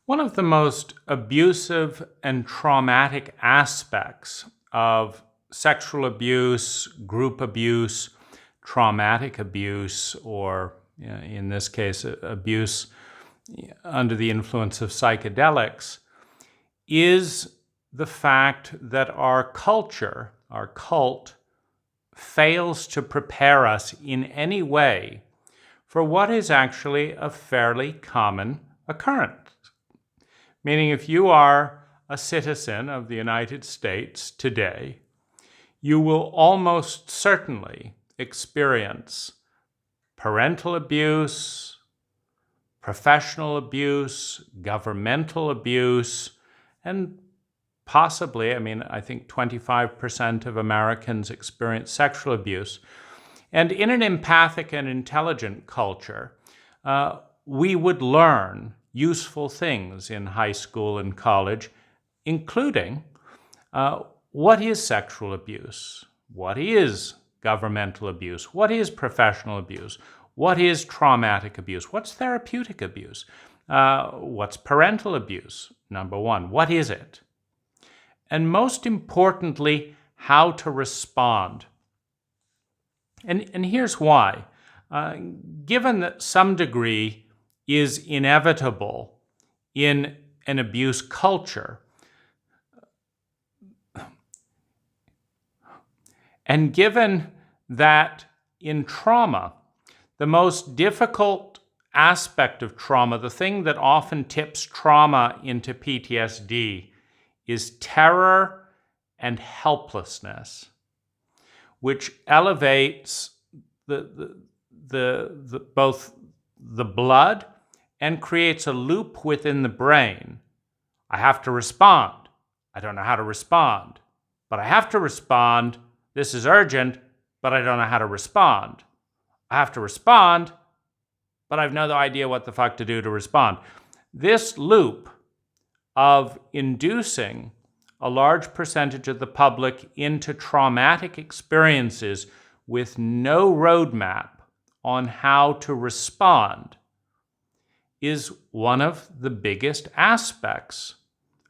One of the most abusive and traumatic aspects of sexual abuse, group abuse, traumatic abuse, or in this case, abuse under the influence of psychedelics, is the fact that our culture, our cult, fails to prepare us in any way for what is actually a fairly common occurrence. Meaning, if you are a citizen of the United States today, you will almost certainly experience parental abuse, professional abuse, governmental abuse, and possibly, I think 25% of Americans experience sexual abuse. And in an empathic and intelligent culture, we would learn useful things in high school and college, including what is sexual abuse, what is governmental abuse, what is professional abuse, what is traumatic abuse, what's therapeutic abuse, what's parental abuse, number one, what is it? And most importantly, how to respond. And here's why. Given that some degree is inevitable in an abuse culture, and given that in trauma, the most difficult aspect of trauma, the thing that often tips trauma into PTSD, is terror and helplessness, which elevates both the blood and creates a loop within the brain. I have to respond. I don't know how to respond, but I have to respond. This is urgent, but I don't know how to respond. I have to respond, but I have no idea what the fuck to do to respond. This loop of inducing a large percentage of the public into traumatic experiences with no roadmap on how to respond is one of the biggest aspects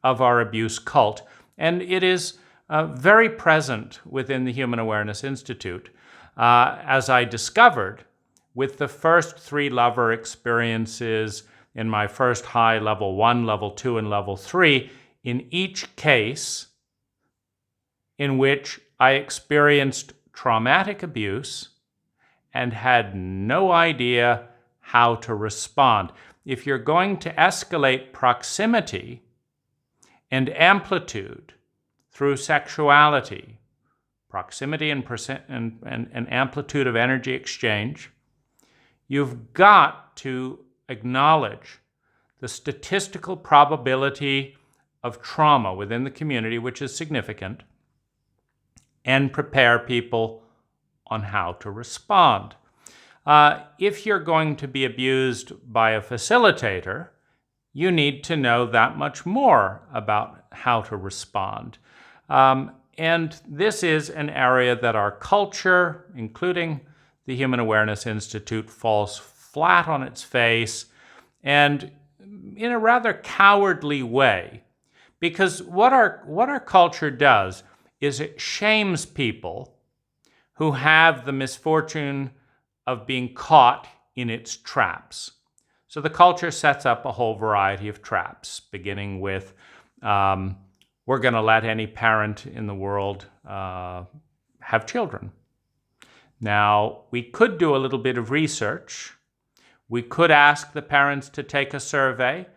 of our abuse cult. And it is very present within the Human Awareness Institute, as I discovered with the first 3 lover experiences in my first high, level 1, level 2, and level 3, in each case in which I experienced traumatic abuse and had no idea how to respond. If you're going to escalate proximity and amplitude through sexuality, proximity and amplitude of energy exchange, you've got to acknowledge the statistical probability of trauma within the community, which is significant, and prepare people on how to respond. If you're going to be abused by a facilitator, you need to know that much more about how to respond. And this is an area that our culture, including the Human Awareness Institute, falls flat on its face, and in a rather cowardly way. Because what our culture does is it shames people who have the misfortune of being caught in its traps. So the culture sets up a whole variety of traps, beginning with we're going to let any parent in the world have children. Now, we could do a little bit of research. We could ask the parents to take a survey.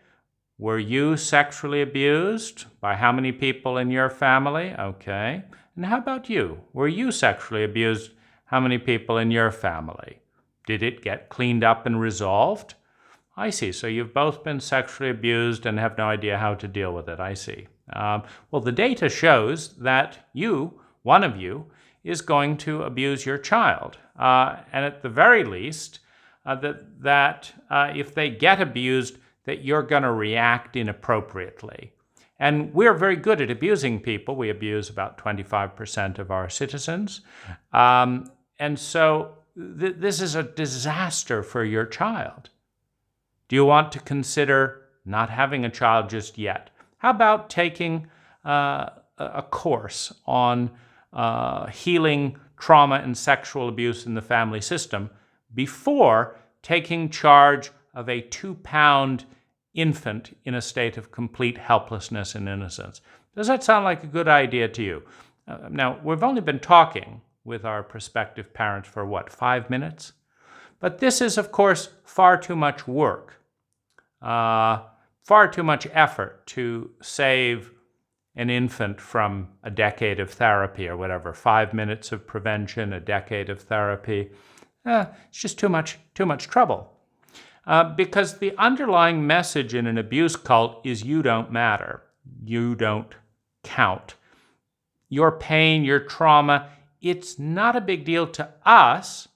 Were you sexually abused? By how many people in your family? Okay. And how about you? Were you sexually abused? How many people in your family? Did it get cleaned up and resolved? I see. So you've both been sexually abused and have no idea how to deal with it. I see. Well, the data shows that one of you, is going to abuse your child. And at the very least, that if they get abused, that you're going to react inappropriately. And we're very good at abusing people. We abuse about 25% of our citizens. And so this is a disaster for your child. Do you want to consider not having a child just yet, how about taking a course on healing trauma and sexual abuse in the family system before taking charge of a 2-pound infant in a state of complete helplessness and innocence? Does that sound like a good idea to you? Now, we've only been talking with our prospective parents for what, 5 minutes? But this is, of course, far too much work, far too much effort to save an infant from a decade of therapy or whatever. 5 minutes of prevention, a decade of therapy. It's just too much trouble. Because the underlying message in an abuse cult is you don't matter. You don't count. Your pain, your trauma, it's not a big deal to us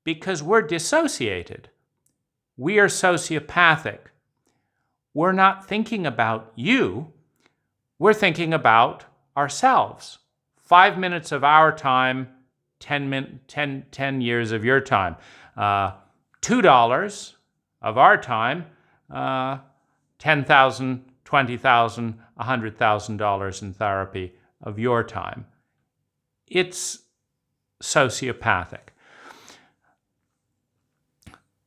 because we're dissociated. We are sociopathic. We're not thinking about you. We're thinking about ourselves. 5 minutes of our time, 10 years of your time. $2 of our time, $10,000, $20,000, $100,000 in therapy of your time. It's sociopathic.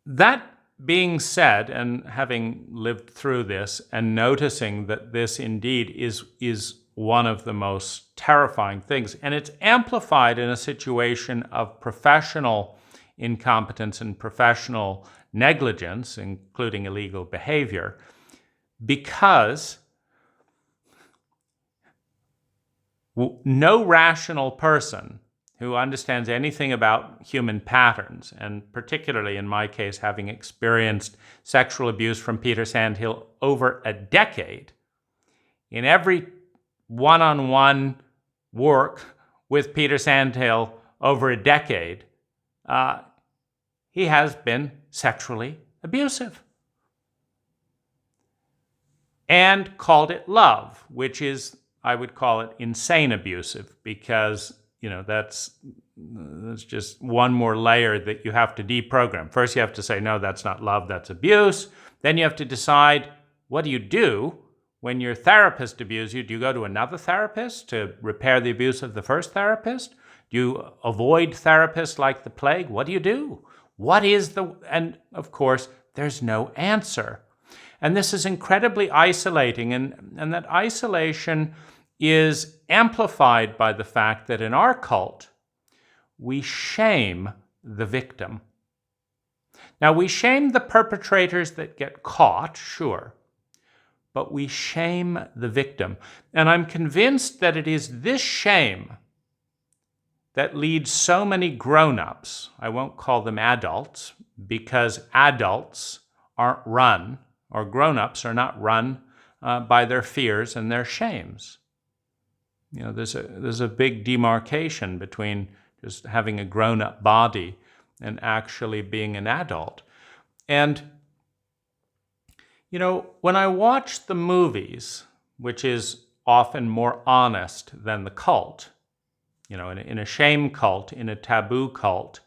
That being said, and having lived through this and noticing that this indeed is one of the most terrifying things, and it's amplified in a situation of professional incompetence and professional negligence, including illegal behavior, because no rational person who understands anything about human patterns, and particularly in my case, having experienced sexual abuse from Peter Sandhill over a decade, in every one-on-one work with Peter Sandhill over a decade, he has been sexually abusive. And called it love, which is, I would call it insane abusive, because that's just one more layer that you have to deprogram. First, you have to say, no, that's not love, that's abuse. Then you have to decide, what do you do when your therapist abuses you? Do you go to another therapist to repair the abuse of the first therapist? Do you avoid therapists like the plague? What do you do? And of course, there's no answer. And this is incredibly isolating, and that isolation is amplified by the fact that in our cult, we shame the victim. Now, we shame the perpetrators that get caught, sure, but we shame the victim. And I'm convinced that it is this shame that leads so many grown-ups, I won't call them adults, because adults aren't run, or grown-ups are not run by their fears and their shames. There's a big demarcation between just having a grown-up body and actually being an adult. And, when I watch the movies, which is often more honest than the cult, in a shame cult, in a taboo cult,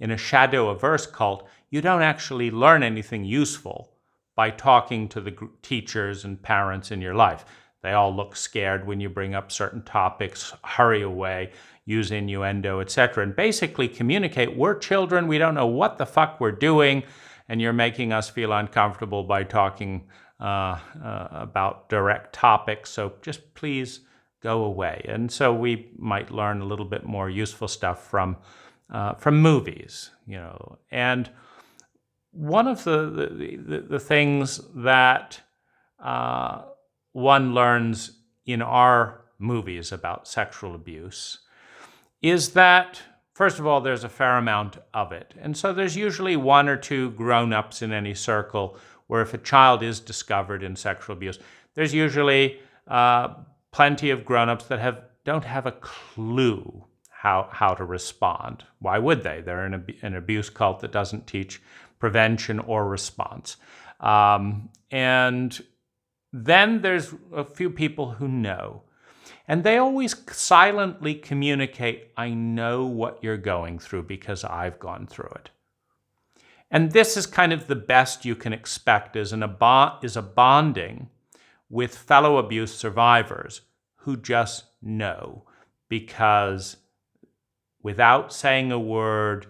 in a shadow-averse cult, you don't actually learn anything useful by talking to the teachers and parents in your life. They all look scared when you bring up certain topics, hurry away, use innuendo, etc. And basically communicate, we're children, we don't know what the fuck we're doing, and you're making us feel uncomfortable by talking about direct topics, so just please go away. And so we might learn a little bit more useful stuff from movies, And one of the things that one learns in our movies about sexual abuse is that, first of all, there's a fair amount of it. And so there's usually one or two grown-ups in any circle where if a child is discovered in sexual abuse, there's usually plenty of grown-ups that don't have a clue how to respond. Why would they? They're in an abuse cult that doesn't teach prevention or response. And then there's a few people who know. And they always silently communicate, I know what you're going through because I've gone through it. And this is kind of the best you can expect is a bonding with fellow abuse survivors who just know, because without saying a word,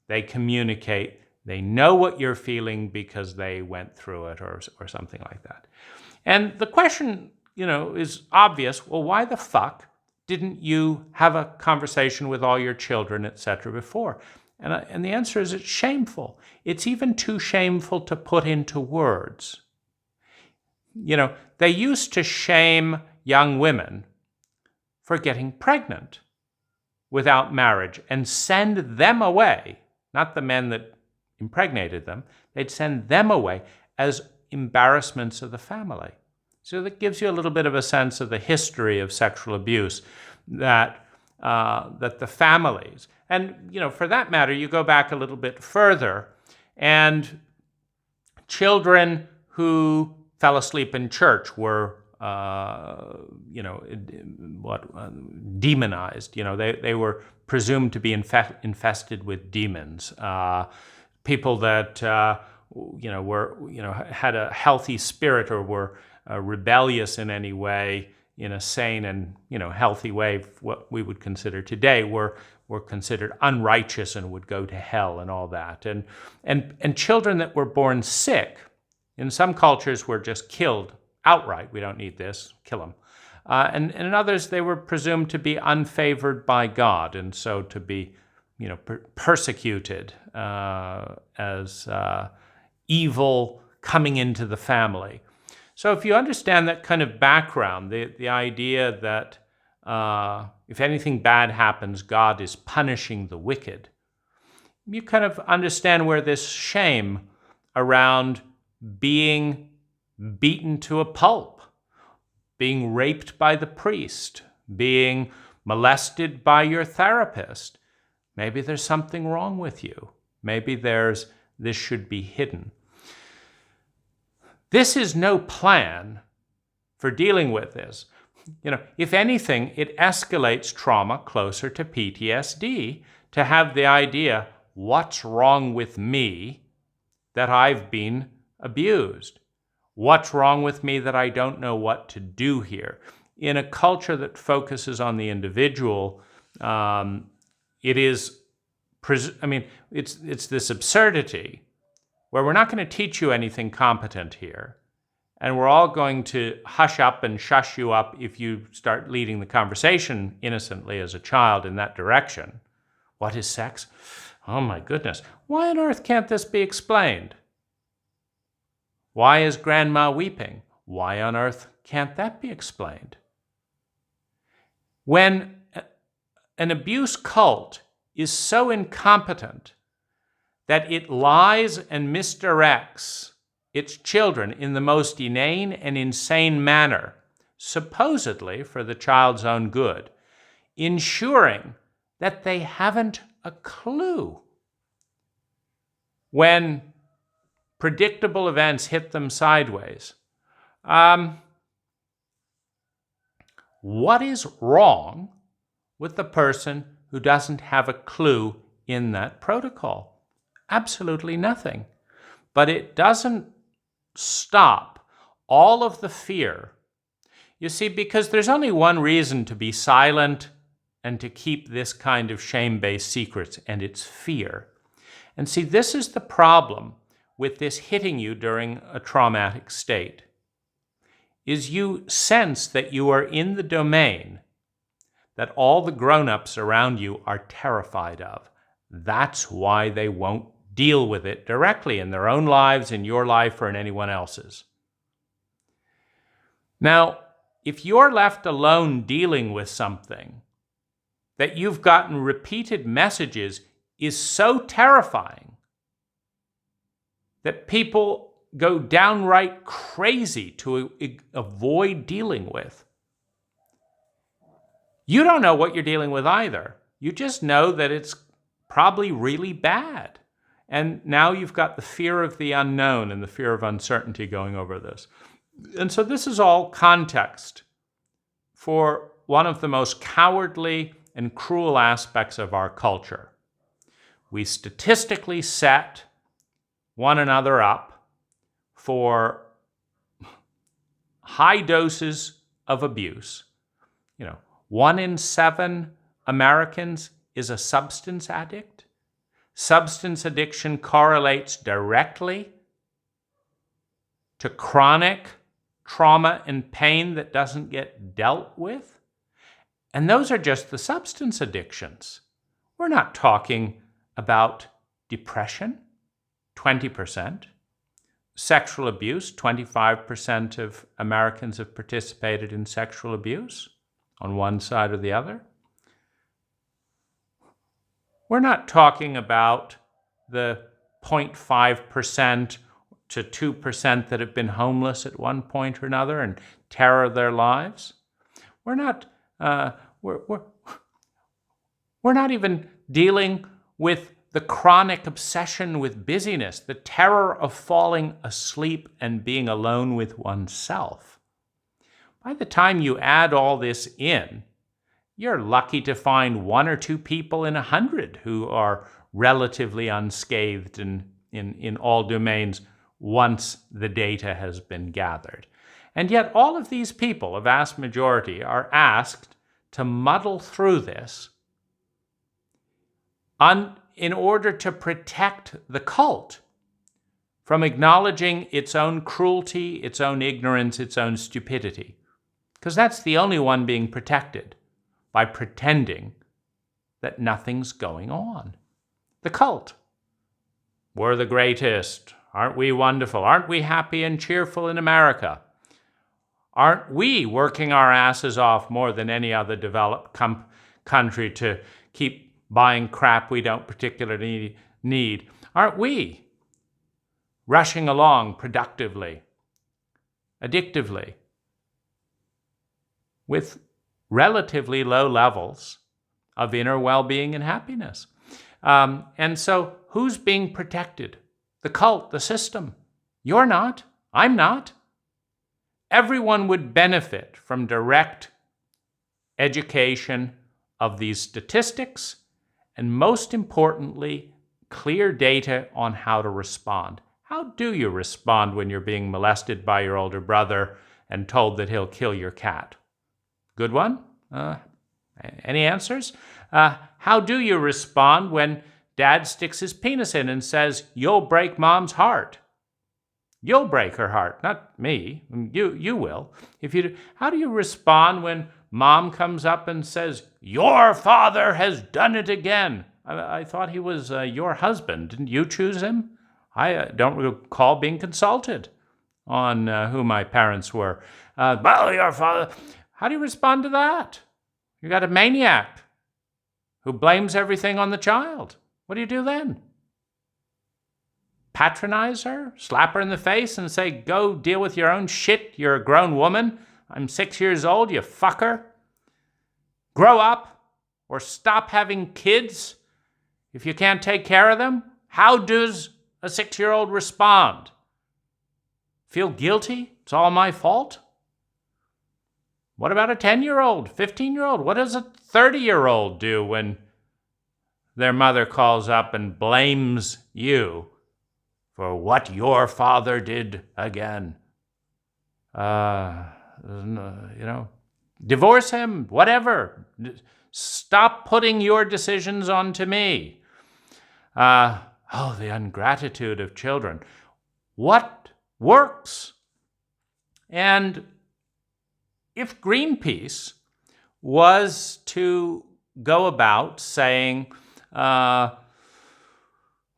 they communicate. They know what you're feeling because they went through it or something like that. And the question, is obvious. Well, why the fuck didn't you have a conversation with all your children, etc. before? And the answer is it's shameful. It's even too shameful to put into words. They used to shame young women for getting pregnant without marriage and send them away, not the men that impregnated them, they'd send them away as embarrassments of the family. So that gives you a little bit of a sense of the history of sexual abuse that the families, and for that matter, you go back a little bit further, and children who fell asleep in church were demonized. They were presumed to be infested with demons. People that had a healthy spirit or were rebellious in any way, in a sane and healthy way, what we would consider today, were considered unrighteous and would go to hell and all that. And children that were born sick, in some cultures, were just killed outright. We don't need this, kill them. And in others, they were presumed to be unfavored by God, and so to be persecuted as evil coming into the family. So if you understand that kind of background, the idea that if anything bad happens, God is punishing the wicked, you kind of understand where this shame around being beaten to a pulp, being raped by the priest, being molested by your therapist. Maybe there's something wrong with you. Maybe this should be hidden. This is no plan for dealing with this. If anything, it escalates trauma closer to PTSD to have the idea, what's wrong with me that I've been abused? What's wrong with me that I don't know what to do here? In a culture that focuses on the individual, it's this absurdity where we're not going to teach you anything competent here, and we're all going to hush up and shush you up if you start leading the conversation innocently as a child in that direction. What is sex? Oh my goodness. Why on earth can't this be explained? Why is grandma weeping? Why on earth can't that be explained? When an abuse cult is so incompetent that it lies and misdirects its children in the most inane and insane manner, supposedly for the child's own good, ensuring that they haven't a clue when predictable events hit them sideways. What is wrong with the person who doesn't have a clue in that protocol? Absolutely nothing. But it doesn't stop all of the fear. You see, because there's only one reason to be silent and to keep this kind of shame-based secrets, and it's fear. And see, this is the problem with this hitting you during a traumatic state, is you sense that you are in the domain that all the grown-ups around you are terrified of. That's why they won't deal with it directly in their own lives, in your life, or in anyone else's. Now, if you're left alone dealing with something that you've gotten repeated messages is so terrifying that people go downright crazy to avoid dealing with, you don't know what you're dealing with either. You just know that it's probably really bad. And now you've got the fear of the unknown and the fear of uncertainty going over this. And so this is all context for one of the most cowardly and cruel aspects of our culture. We statistically set one another up for high doses of abuse. 1 in 7 Americans is a substance addict. Substance addiction correlates directly to chronic trauma and pain that doesn't get dealt with. And those are just the substance addictions. We're not talking about depression, 20%. Sexual abuse, 25% of Americans have participated in sexual abuse on one side or the other. We're not talking about the 0.5% to 2% that have been homeless at one point or another and terror their lives. We're not even dealing with the chronic obsession with busyness, the terror of falling asleep and being alone with oneself. By the time you add all this in, you're lucky to find 1 or 2 people in 100 who are relatively unscathed in all domains once the data has been gathered. And yet all of these people, a vast majority, are asked to muddle through this in order to protect the cult from acknowledging its own cruelty, its own ignorance, its own stupidity. Because that's the only one being protected by pretending that nothing's going on. The cult. We're the greatest. Aren't we wonderful? Aren't we happy and cheerful in America? Aren't we working our asses off more than any other developed country to keep buying crap we don't particularly need? Aren't we rushing along productively, addictively, with relatively low levels of inner well-being and happiness? And so who's being protected? The cult, the system. You're not. I'm not. Everyone would benefit from direct education of these statistics and, most importantly, clear data on how to respond. How do you respond when you're being molested by your older brother and told that he'll kill your cat? Good one? Any answers? How do you respond when Dad sticks his penis in and says, "You'll break Mom's heart"? You'll break her heart, not me. You will. How do you respond when Mom comes up and says, "Your father has done it again"? I thought he was your husband. Didn't you choose him? I don't recall being consulted on who my parents were. Well, your father. How do you respond to that? You got a maniac who blames everything on the child. What do you do then? Patronize her? Slap her in the face and say, "Go deal with your own shit. You're a grown woman. I'm 6 years old, you fucker. Grow up or stop having kids if you can't take care of them"? How does a 6-year-old respond? Feel guilty? It's all my fault? What about a 10-year-old, 15-year-old? What does a 30-year-old do when their mother calls up and blames you for what your father did again? Divorce him, whatever. Stop putting your decisions onto me. The ingratitude of children. What works? And if Greenpeace was to go about saying,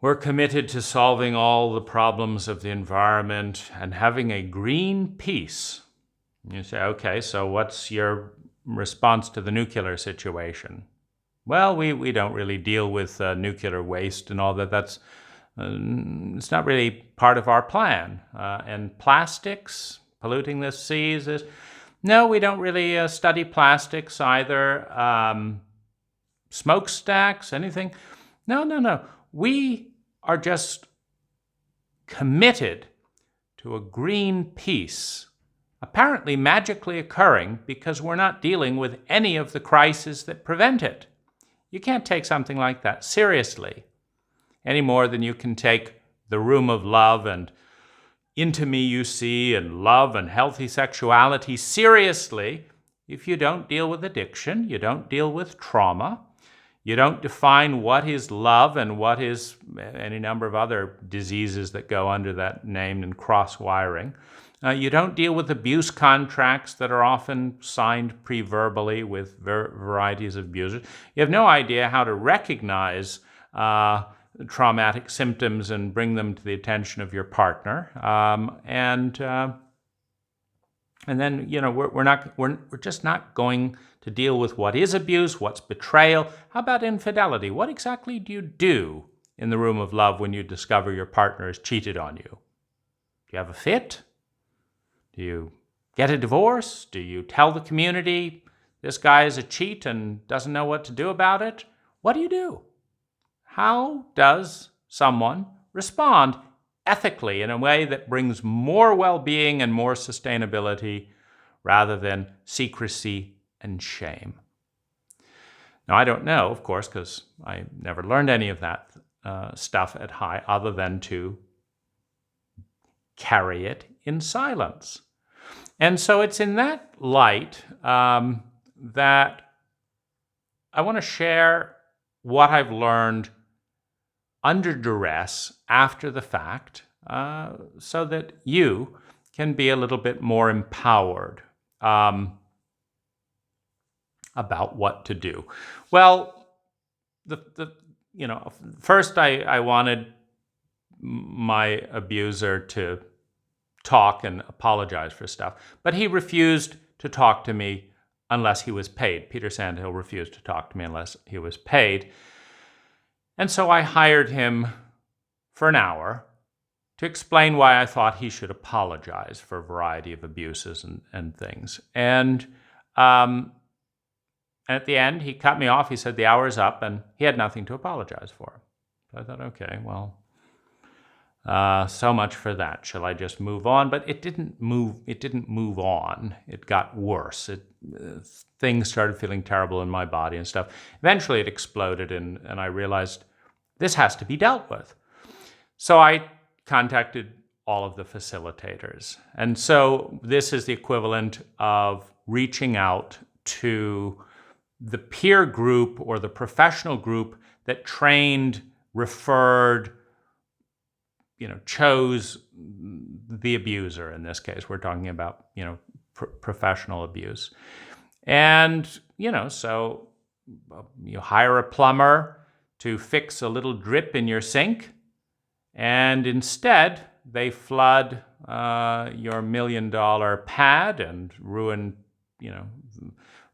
we're committed to solving all the problems of the environment and having a green peace, you say, okay, so what's your response to the nuclear situation? Well, we don't really deal with nuclear waste and all that. That's it's not really part of our plan. And plastics, polluting the seas, no, we don't really study plastics either. Smokestacks, anything? No. We are just committed to a green peace, apparently magically occurring because we're not dealing with any of the crises that prevent it. You can't take something like that seriously any more than you can take the room of love and into me you see and love and healthy sexuality seriously if you don't deal with addiction, you don't deal with trauma, you don't define what is love and what is any number of other diseases that go under that name and cross-wiring. You don't deal with abuse contracts that are often signed pre-verbally with varieties of abusers. You have no idea how to recognize traumatic symptoms and bring them to the attention of your partner. And then, we're just not going to deal with what is abuse, what's betrayal. How about infidelity? What exactly do you do in the room of love when you discover your partner has cheated on you? Do you have a fit? Do you get a divorce? Do you tell the community this guy is a cheat and doesn't know what to do about it? What do you do? How does someone respond ethically in a way that brings more well-being and more sustainability rather than secrecy and shame? Now, I don't know, of course, because I never learned any of that stuff at High other than to carry it in silence. And so it's in that light that I want to share what I've learned under duress after the fact so that you can be a little bit more empowered about what to do. Well, first I wanted my abuser to talk and apologize for stuff, but he refused to talk to me unless he was paid. Peter Sandhill refused to talk to me unless he was paid. And so I hired him for an hour to explain why I thought he should apologize for a variety of abuses and things. And at the end, he cut me off. He said the hour's up, and he had nothing to apologize for. So I thought, okay, well, so much for that. Shall I just move on? But it didn't move. It didn't move on. It got worse. Things started feeling terrible in my body and stuff. Eventually, it exploded, and I realized this has to be dealt with. So I contacted all of the facilitators, and so this is the equivalent of reaching out to the peer group or the professional group that trained, referred, chose the abuser. In this case, we're talking about, professional abuse. And, so you hire a plumber to fix a little drip in your sink, and instead they flood your $1 million pad and ruin,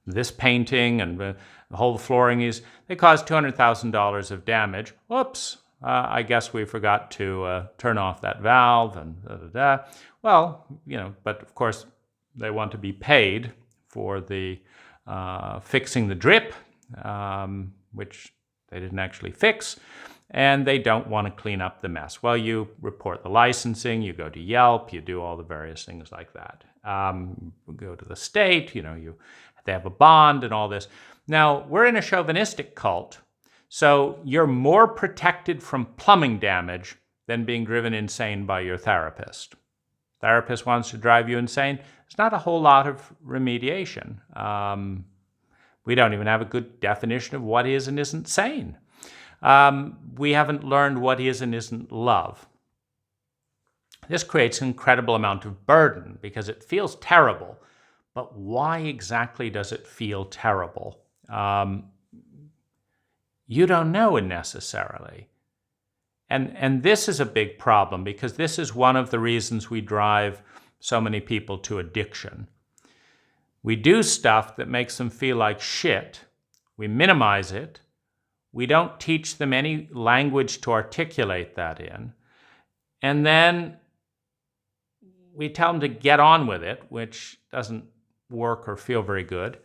this painting and the whole flooring they caused $200,000 of damage. Whoops. I guess we forgot to turn off that valve and da-da-da. Well, but of course they want to be paid for the fixing the drip, which they didn't actually fix, and they don't want to clean up the mess. Well, you report the licensing, you go to Yelp, you do all the various things like that. Go to the state, they have a bond and all this. Now, we're in a chauvinistic cult, so you're more protected from plumbing damage than being driven insane by your therapist. Therapist wants to drive you insane. There's not a whole lot of remediation. We don't even have a good definition of what is and isn't sane. We haven't learned what is and isn't love. This creates an incredible amount of burden because it feels terrible. But why exactly does it feel terrible? You don't know necessarily. And this is a big problem because this is one of the reasons we drive so many people to addiction. We do stuff that makes them feel like shit. We minimize it. We don't teach them any language to articulate that in. And then we tell them to get on with it, which doesn't work or feel very good.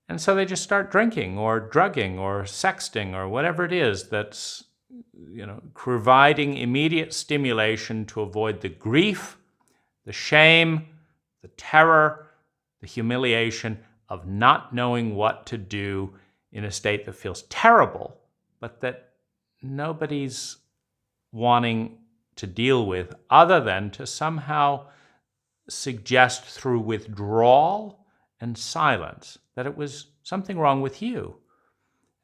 And so they just start drinking or drugging or sexting or whatever it is that's, providing immediate stimulation to avoid the grief, the shame, the terror, the humiliation of not knowing what to do in a state that feels terrible, but that nobody's wanting to deal with other than to somehow suggest through withdrawal and silence that it was something wrong with you.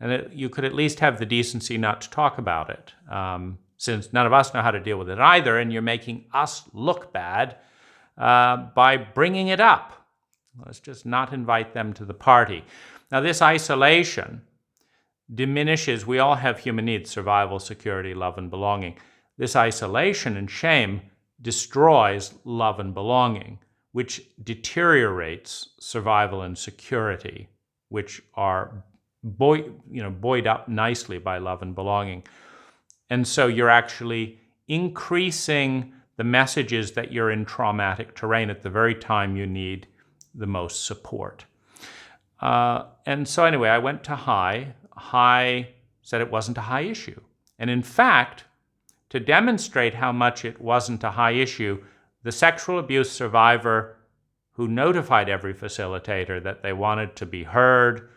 And you could at least have the decency not to talk about it, since none of us know how to deal with it either, and you're making us look bad by bringing it up. Let's just not invite them to the party. Now, this isolation diminishes, we all have human needs, survival, security, love, and belonging. This isolation and shame destroys love and belonging, which deteriorates survival and security, which are buoyed up nicely by love and belonging. And so you're actually increasing the messages that you're in traumatic terrain at the very time you need the most support. And so anyway, I went to High. High said it wasn't a high issue. And in fact, to demonstrate how much it wasn't a high issue, the sexual abuse survivor who notified every facilitator that they wanted to be heard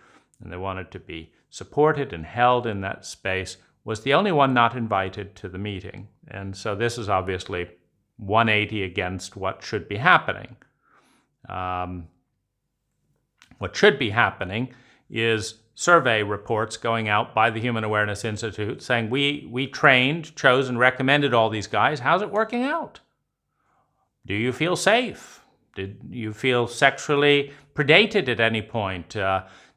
and they wanted to be supported and held in that space was the only one not invited to the meeting. And so this is obviously 180 against what should be happening. What should be happening is survey reports going out by the Human Awareness Institute saying, we trained, chose, and recommended all these guys. How's it working out? Do you feel safe? Did you feel sexually predated at any point?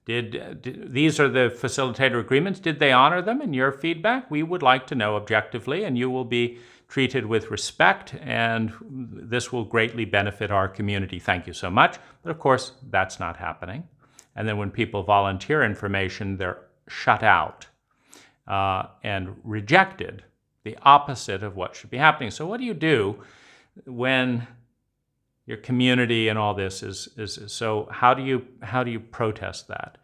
These are the facilitator agreements. Did they honor them? In your feedback, we would like to know objectively, and you will be treated with respect, and this will greatly benefit our community. Thank you so much. But of course, that's not happening. And then when people volunteer information, they're shut out and rejected, the opposite of what should be happening. So what do you do when your community and all this is so how do you protest that?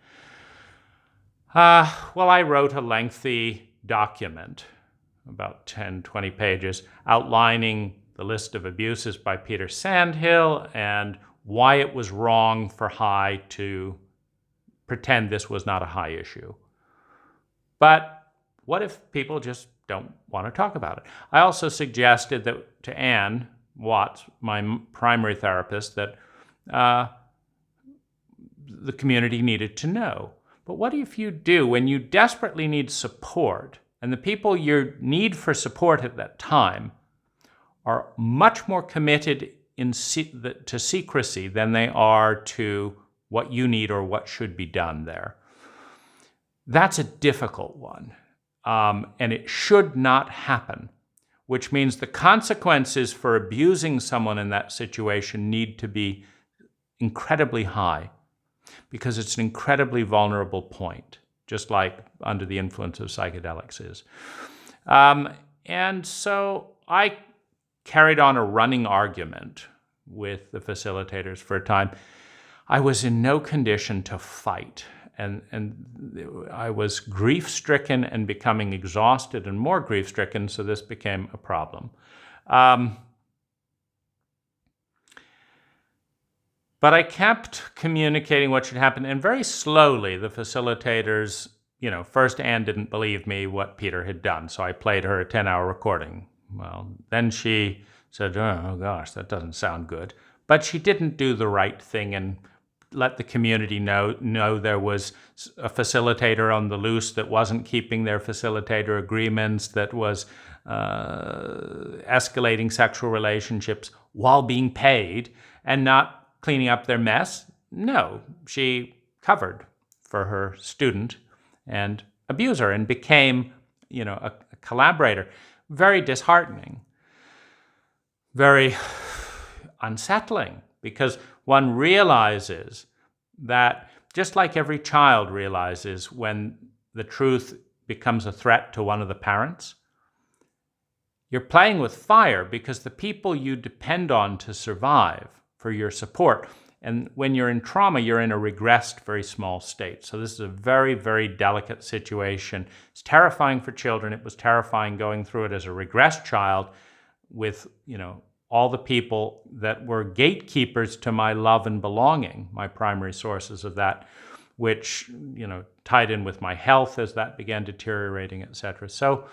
Well, I wrote a lengthy document, about 10, 20 pages, outlining the list of abuses by Peter Sandhill and why it was wrong for High to pretend this was not a high issue. But what if people just don't want to talk about it? I also suggested that to Anne Watts, my primary therapist, that the community needed to know. But what if you do when you desperately need support, and the people you need for support at that time are much more committed to secrecy than they are to what you need or what should be done there? That's a difficult one, and it should not happen, which means the consequences for abusing someone in that situation need to be incredibly high, because it's an incredibly vulnerable point, just like under the influence of psychedelics is. And so I carried on a running argument with the facilitators for a time. I was in no condition to fight, and I was grief-stricken and becoming exhausted and more grief-stricken, so this became a problem. But I kept communicating what should happen, and very slowly the facilitators, first Anne didn't believe me what Peter had done, so I played her a 10-hour recording. Well, then she said, oh gosh, that doesn't sound good. But she didn't do the right thing and let the community know there was a facilitator on the loose that wasn't keeping their facilitator agreements, that was escalating sexual relationships while being paid and not cleaning up their mess. No, she covered for her student and abuser and became, a collaborator. Very disheartening, very unsettling, because one realizes that, just like every child realizes when the truth becomes a threat to one of the parents, you're playing with fire because the people you depend on to survive for your support, and when you're in trauma, you're in a regressed, very small state. So this is a very, very delicate situation. It's terrifying for children. It was terrifying going through it as a regressed child with, all the people that were gatekeepers to my love and belonging, my primary sources of that, which, tied in with my health as that began deteriorating, etc. So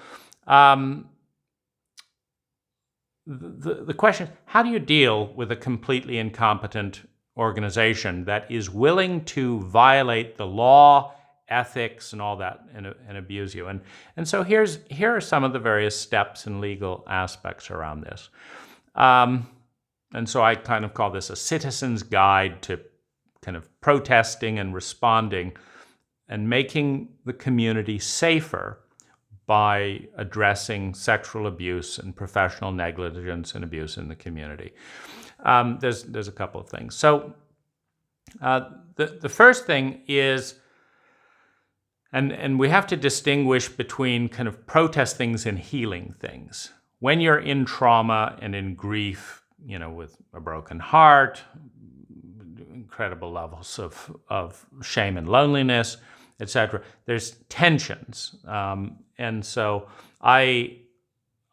the question is, how do you deal with a completely incompetent organization that is willing to violate the law, ethics, and all that, and abuse you? And so here are some of the various steps and legal aspects around this. And so I kind of call this a citizen's guide to kind of protesting and responding and making the community safer by addressing sexual abuse and professional negligence and abuse in the community. There's a couple of things. So the first thing is, and we have to distinguish between kind of protest things and healing things. When you're in trauma and in grief, with a broken heart, incredible levels of shame and loneliness, etc., there's tensions. And so I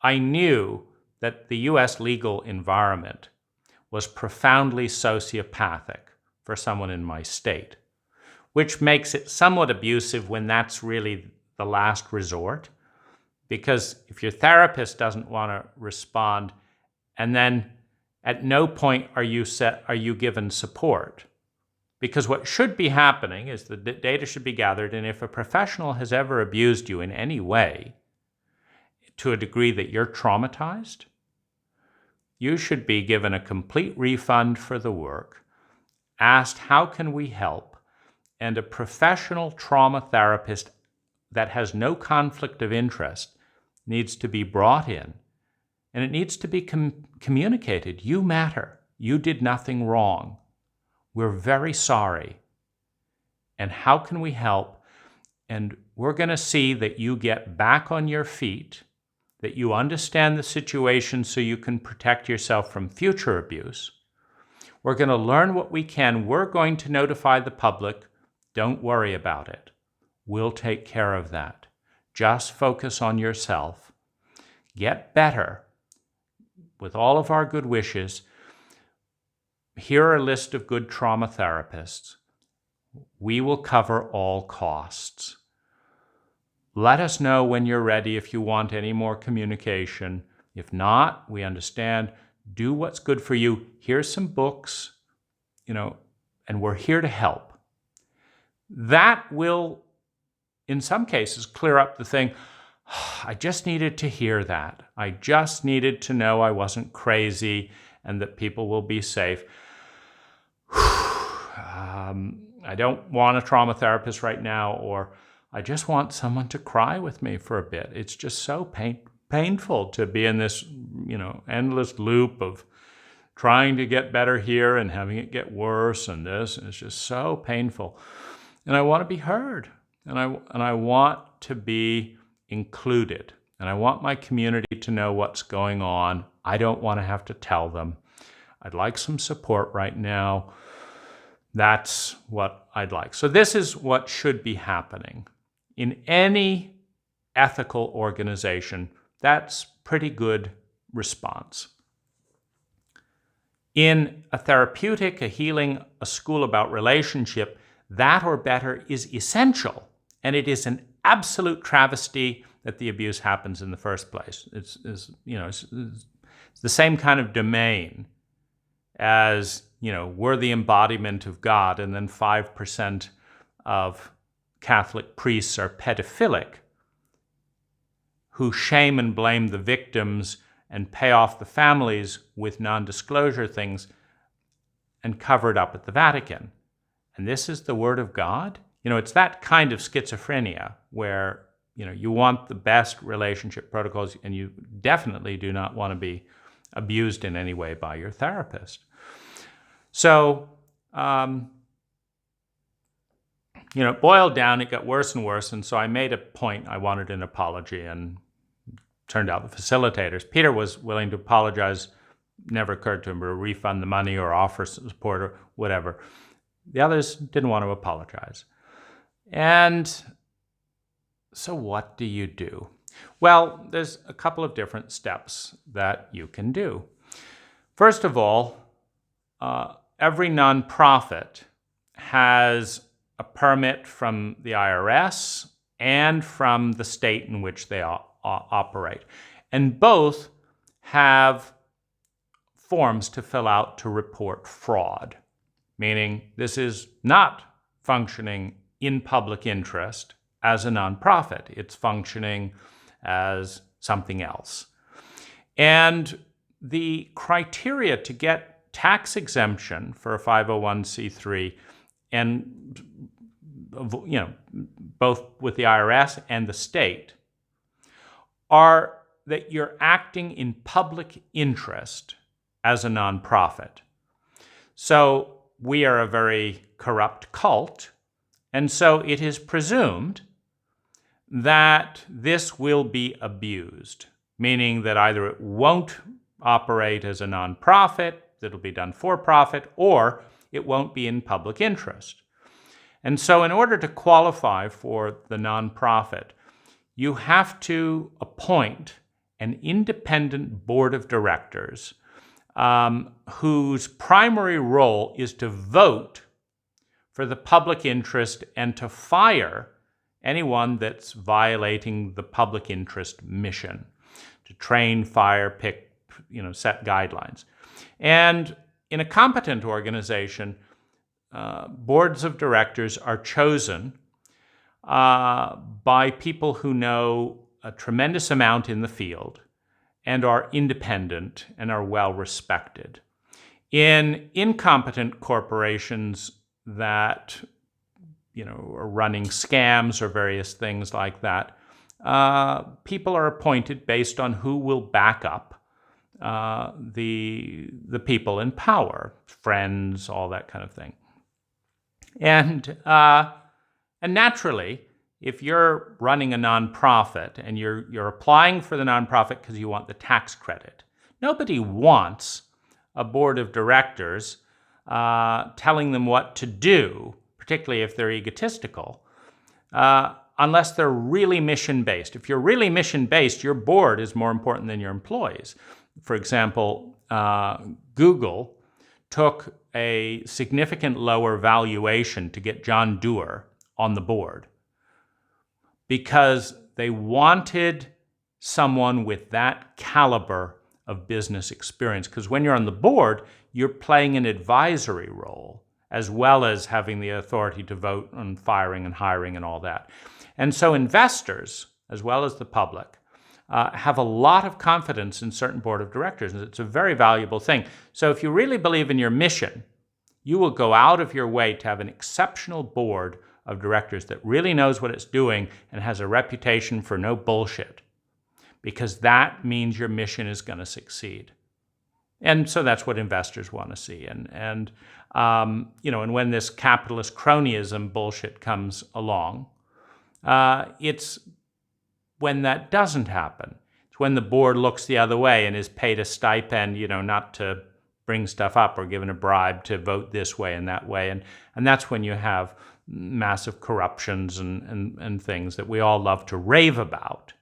knew that the U.S. legal environment was profoundly sociopathic for someone in my state, which makes it somewhat abusive when that's really the last resort. Because if your therapist doesn't want to respond, and then at no point are you given support. Because what should be happening is the data should be gathered, and if a professional has ever abused you in any way to a degree that you're traumatized, you should be given a complete refund for the work, asked how can we help, and a professional trauma therapist that has no conflict of interest needs to be brought in, and it needs to be communicated. You matter. You did nothing wrong. We're very sorry. And how can we help? And we're going to see that you get back on your feet, that you understand the situation so you can protect yourself from future abuse. We're going to learn what we can. We're going to notify the public. Don't worry about it. We'll take care of that. Just focus on yourself. Get better. With all of our good wishes, here are a list of good trauma therapists. We will cover all costs. Let us know when you're ready if you want any more communication. If not, we understand. Do what's good for you. Here's some books, and we're here to help. That will, in some cases, clear up the thing. I just needed to hear that. I just needed to know I wasn't crazy and that people will be safe. I don't want a trauma therapist right now, or I just want someone to cry with me for a bit. It's just so painful to be in this, endless loop of trying to get better here and having it get worse and this, and it's just so painful. And I want to be heard, and I want to be included, and I want my community to know what's going on. I don't want to have to tell them. I'd like some support right now. That's what I'd like. So this is what should be happening. In any ethical organization, that's pretty good response. In a therapeutic, a healing, a school about relationship, that or better is essential. And it is an absolute travesty that the abuse happens in the first place. It's the same kind of domain as, we're the embodiment of God, and then 5% of Catholic priests are pedophilic, who shame and blame the victims and pay off the families with non-disclosure things and cover it up at the Vatican. And this is the word of God? It's that kind of schizophrenia where, you want the best relationship protocols, and you definitely do not want to be abused in any way by your therapist. So, it boiled down, it got worse and worse, and so I made a point. I wanted an apology, and turned out the facilitators. Peter was willing to apologize, never occurred to him to refund the money or offer support or whatever. The others didn't want to apologize. And so what do you do? Well, there's a couple of different steps that you can do. First of all, every nonprofit has a permit from the IRS and from the state in which they operate. And both have forms to fill out to report fraud, meaning this is not functioning in public interest as a nonprofit. It's functioning as something else. And the criteria to get tax exemption for a 501c3, and both with the IRS and the state, are that you're acting in public interest as a nonprofit. So we are a very corrupt cult, and so it is presumed that this will be abused, meaning that either it won't operate as a nonprofit, that'll be done for profit, or it won't be in public interest. And so in order to qualify for the nonprofit, you have to appoint an independent board of directors whose primary role is to vote for the public interest and to fire anyone that's violating the public interest mission, to train, fire, pick, set guidelines. And in a competent organization, boards of directors are chosen by people who know a tremendous amount in the field and are independent and are well respected. In incompetent corporations that are running scams or various things like that, people are appointed based on who will back up the people in power, friends, all that kind of thing. And naturally, if you're running a nonprofit and you're applying for the nonprofit because you want the tax credit, nobody wants a board of directors telling them what to do, particularly if they're egotistical, unless they're really mission-based. If you're really mission-based, your board is more important than your employees. For example, Google took a significant lower valuation to get John Doerr on the board because they wanted someone with that caliber of business experience. Because when you're on the board, you're playing an advisory role as well as having the authority to vote on firing and hiring and all that. And so investors, as well as the public, have a lot of confidence in certain board of directors, and it's a very valuable thing. So if you really believe in your mission, you will go out of your way to have an exceptional board of directors that really knows what it's doing and has a reputation for no bullshit, because that means your mission is going to succeed. And so that's what investors want to see. And when this capitalist cronyism bullshit comes along, it's when that doesn't happen. It's when the board looks the other way and is paid a stipend, not to bring stuff up or given a bribe to vote this way and that way. And that's when you have massive corruptions and things that we all love to rave about.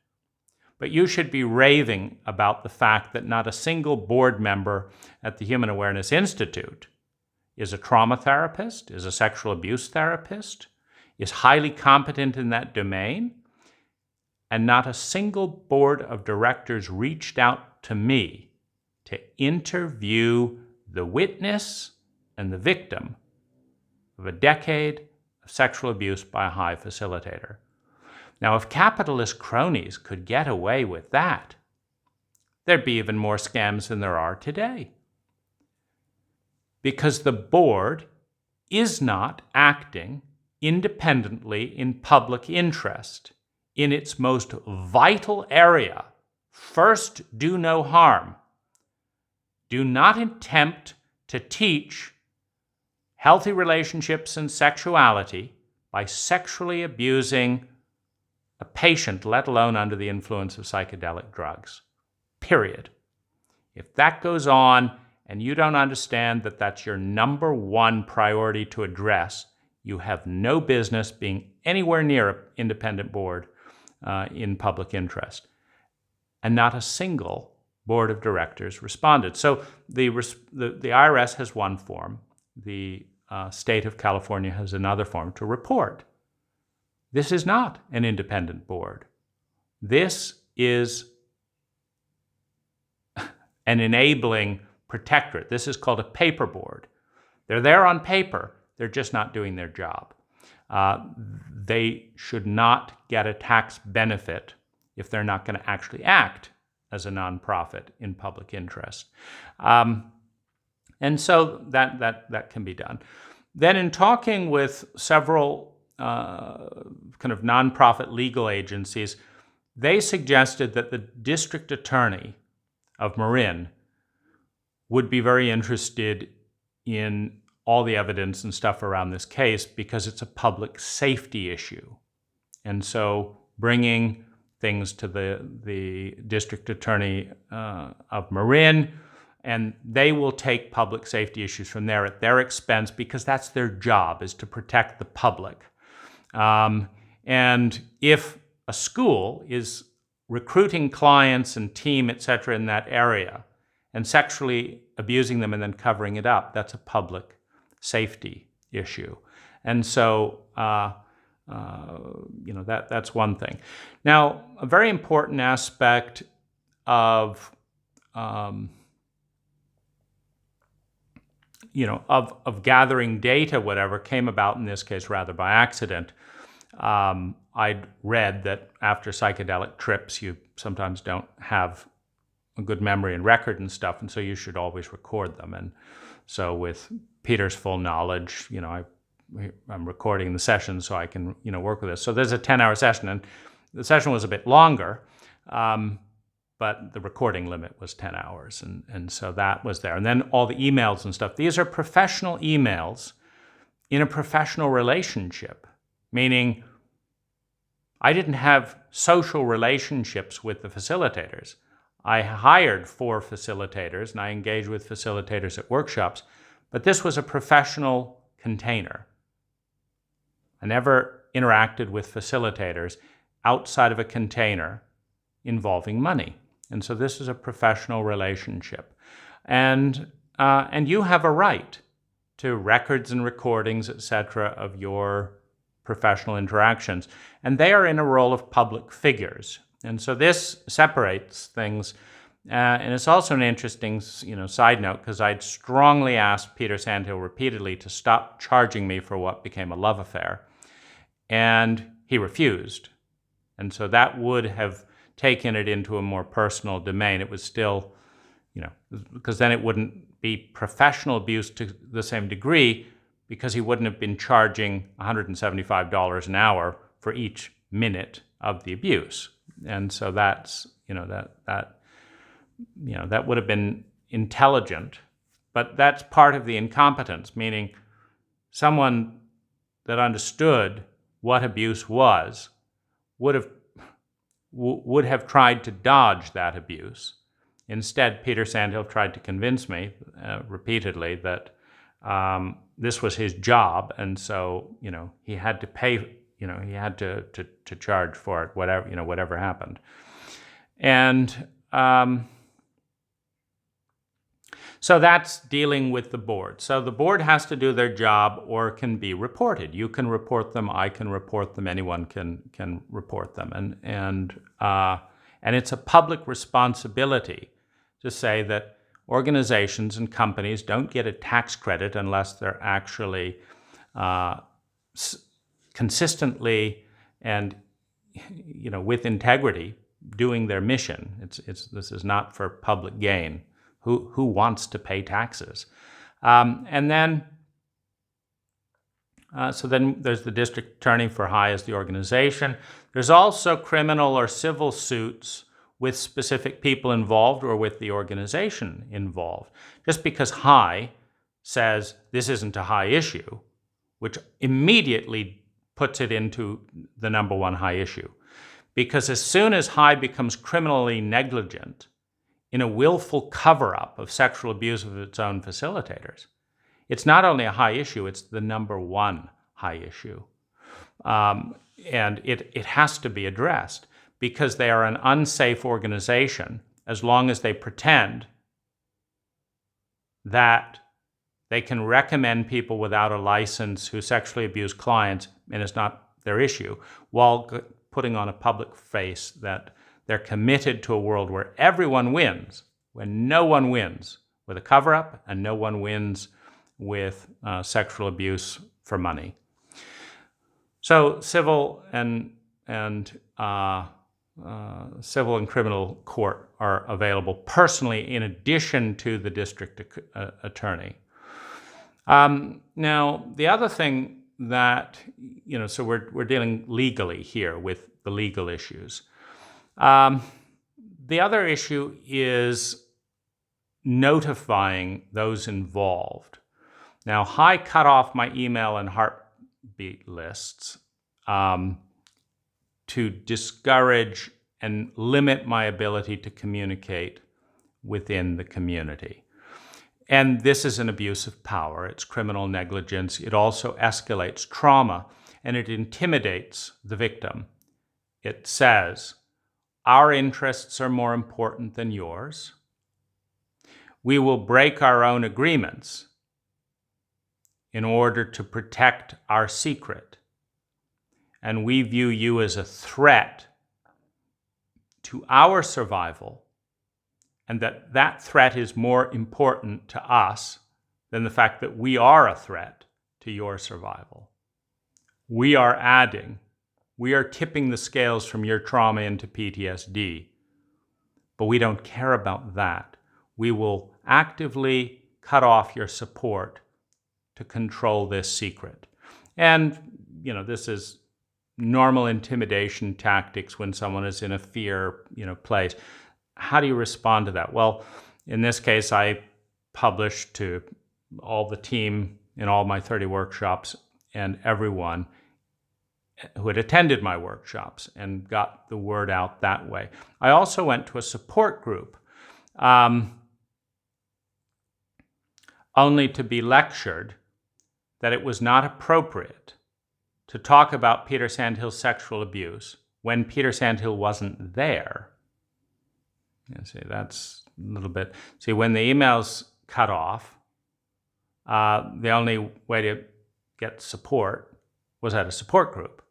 But you should be raving about the fact that not a single board member at the Human Awareness Institute is a trauma therapist, is a sexual abuse therapist, is highly competent in that domain, and not a single board of directors reached out to me to interview the witness and the victim of a decade of sexual abuse by a high facilitator. Now, if capitalist cronies could get away with that, there'd be even more scams than there are today. Because the board is not acting independently in public interest in its most vital area. First, do no harm. Do not attempt to teach healthy relationships and sexuality by sexually abusing a patient, let alone under the influence of psychedelic drugs. Period. If that goes on and you don't understand that that's your number one priority to address, you have no business being anywhere near an independent board in public interest. And not a single board of directors responded. So the IRS has one form. The state of California has another form to report. This is not an independent board. This is an enabling protectorate. This is called a paper board. They're there on paper. They're just not doing their job. They should not get a tax benefit if they're not going to actually act as a nonprofit in public interest. And so that can be done. Then in talking with several kind of nonprofit legal agencies, they suggested that the district attorney of Marin would be very interested in all the evidence and stuff around this case because it's a public safety issue. And so bringing things to the district attorney of Marin, and they will take public safety issues from there at their expense because that's their job, is to protect the public. And if a school is recruiting clients and team, et cetera, in that area and sexually abusing them and then covering it up, that's a public safety issue. And so, that's one thing. Now, a very important aspect of gathering data, whatever, came about in this case rather by accident. I'd read that after psychedelic trips, you sometimes don't have a good memory and record and stuff, and so you should always record them. And so with Peter's full knowledge, I'm recording the session so I can, work with this. So there's a 10-hour session, and the session was a bit longer, but the recording limit was 10 hours, and so that was there. And then all the emails and stuff. These are professional emails in a professional relationship, meaning I didn't have social relationships with the facilitators. I hired 4 facilitators, and I engaged with facilitators at workshops, but this was a professional container. I never interacted with facilitators outside of a container involving money. And so this is a professional relationship. And you have a right to records and recordings, etc., of your professional interactions. And they are in a role of public figures. And so this separates things. And it's also an interesting, side note, because I'd strongly asked Peter Sandhill repeatedly to stop charging me for what became a love affair. And he refused. And so that would have taken it into a more personal domain. It was still, because then it wouldn't be professional abuse to the same degree, because he wouldn't have been charging $175 an hour for each minute of the abuse. And so that's, that would have been intelligent, but that's part of the incompetence, meaning someone that understood what abuse was would have tried to dodge that abuse. Instead, Peter Sandhill tried to convince me repeatedly that this was his job, and so he had to pay. He had to charge for it, whatever happened. And so that's dealing with the board. So the board has to do their job or can be reported. You can report them, I can report them, anyone can report them. And it's a public responsibility to say that organizations and companies don't get a tax credit unless they're actually consistently and with integrity doing their mission. This is not for public gain. Who wants to pay taxes? And then there's the district attorney for HI as the organization. There's also criminal or civil suits with specific people involved or with the organization involved. Just because HI says this isn't a HI issue, which immediately puts it into the number one HI issue. Because as soon as HI becomes criminally negligent in a willful cover-up of sexual abuse of its own facilitators, it's not only a HI issue, it's the number one HI issue. And it has to be addressed because they are an unsafe organization as long as they pretend that they can recommend people without a license who sexually abuse clients, and it's not their issue, while putting on a public face that they're committed to a world where everyone wins, when no one wins with a cover-up, and no one wins with sexual abuse for money. So civil and criminal court are available personally in addition to the district attorney. Now, the other thing that, so we're dealing legally here with the legal issues. The other issue is notifying those involved. Now, I cut off my email and heartbeat lists to discourage and limit my ability to communicate within the community. And this is an abuse of power. It's criminal negligence. It also escalates trauma, and it intimidates the victim. It says, our interests are more important than yours. We will break our own agreements in order to protect our secret. And we view you as a threat to our survival, and that threat is more important to us than the fact that we are a threat to your survival. We are tipping the scales from your trauma into PTSD, but we don't care about that. We will actively cut off your support to control this secret. And, this is normal intimidation tactics when someone is in a fear, place. How do you respond to that? Well, in this case, I published to all the team in all my 30 workshops and everyone who had attended my workshops and got the word out that way. I also went to a support group, only to be lectured that it was not appropriate to talk about Peter Sandhill's sexual abuse when Peter Sandhill wasn't there. See, that's a little bit... See, when the emails cut off, the only way to get support was at a support group.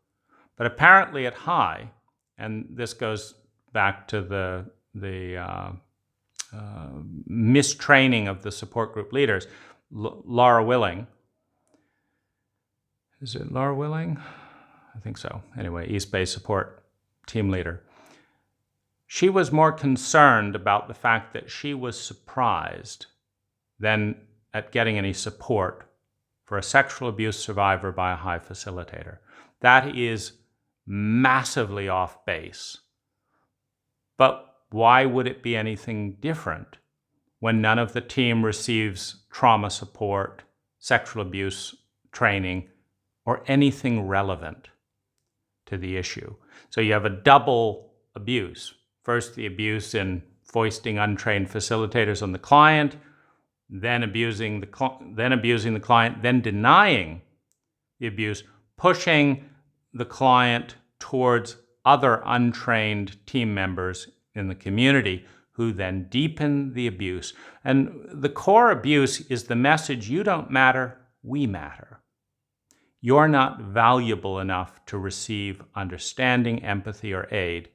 But apparently at High, and this goes back to the mistraining of the support group leaders, Laura Willing. Is it Laura Willing? I think so. Anyway, East Bay support team leader. She was more concerned about the fact that she was surprised than at getting any support for a sexual abuse survivor by a High facilitator. That is massively off base. But why would it be anything different when none of the team receives trauma support, sexual abuse training, or anything relevant to the issue? So you have a double abuse. First, the abuse in foisting untrained facilitators on the client, then abusing the client, then denying the abuse, pushing the client towards other untrained team members in the community who then deepen the abuse. And the core abuse is the message, you don't matter, we matter. You're not valuable enough to receive understanding, empathy, or aid.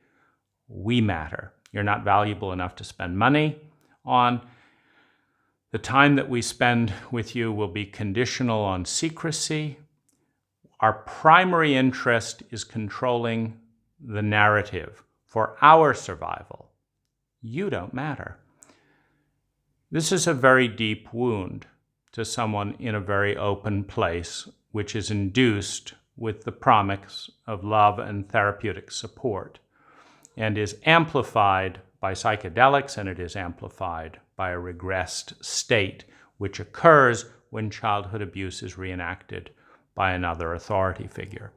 We matter. You're not valuable enough to spend money on. The time that we spend with you will be conditional on secrecy. Our primary interest is controlling the narrative for our survival. You don't matter. This is a very deep wound to someone in a very open place, which is induced with the promise of love and therapeutic support, and is amplified by psychedelics, and it is amplified by a regressed state, which occurs when childhood abuse is reenacted by another authority figure.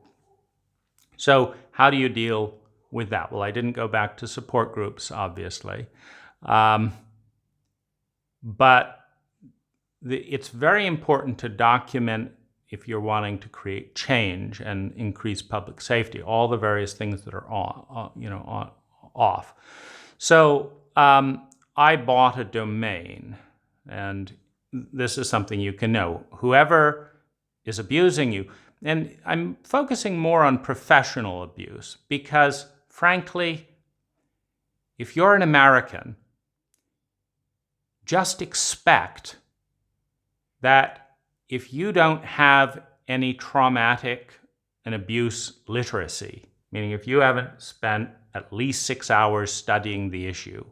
So how do you deal with that? Well, I didn't go back to support groups, obviously, but it's very important to document, if you're wanting to create change and increase public safety, all the various things that are off. So I bought a domain, and this is something you can know. Whoever is abusing you, and I'm focusing more on professional abuse because, frankly, if you're an American, just expect that if you don't have any traumatic and abuse literacy, meaning if you haven't spent at least 6 hours studying the issue,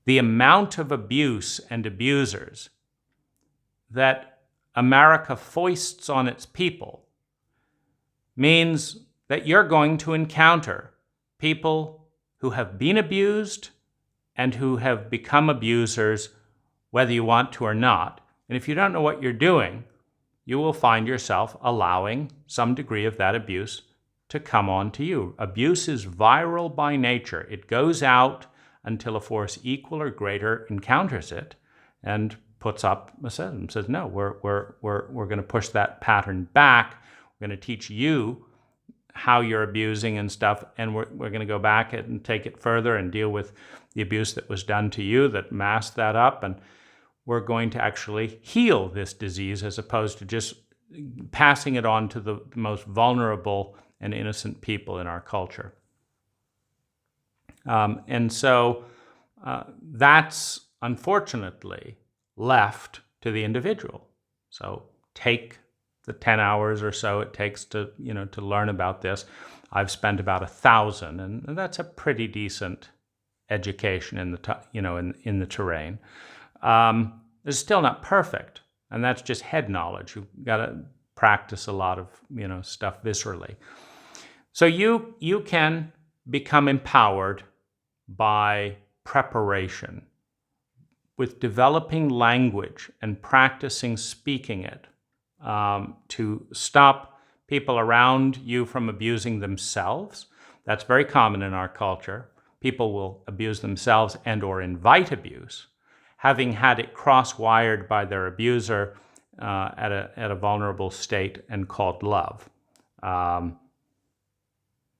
the amount of abuse and abusers that America foists on its people means that you're going to encounter people who have been abused and who have become abusers, whether you want to or not. And if you don't know what you're doing, you will find yourself allowing some degree of that abuse to come on to you. Abuse is viral by nature. It goes out until a force equal or greater encounters it and puts up a system, says, no, we're going to push that pattern back. We're going to teach you how you're abusing and stuff, and we're going to go back and take it further and deal with the abuse that was done to you that masked that up, and we're going to actually heal this disease as opposed to just passing it on to the most vulnerable and innocent people in our culture. And so that's unfortunately left to the individual. So take the 10 hours or so it takes to learn about this. I've spent about 1,000, and that's a pretty decent education in the in the terrain. It's still not perfect, and that's just head knowledge. You've got to practice a lot of stuff viscerally. So you can become empowered by preparation, with developing language and practicing speaking it, to stop people around you from abusing themselves. That's very common in our culture. People will abuse themselves and or invite abuse, having had it cross-wired by their abuser at a vulnerable state and called love.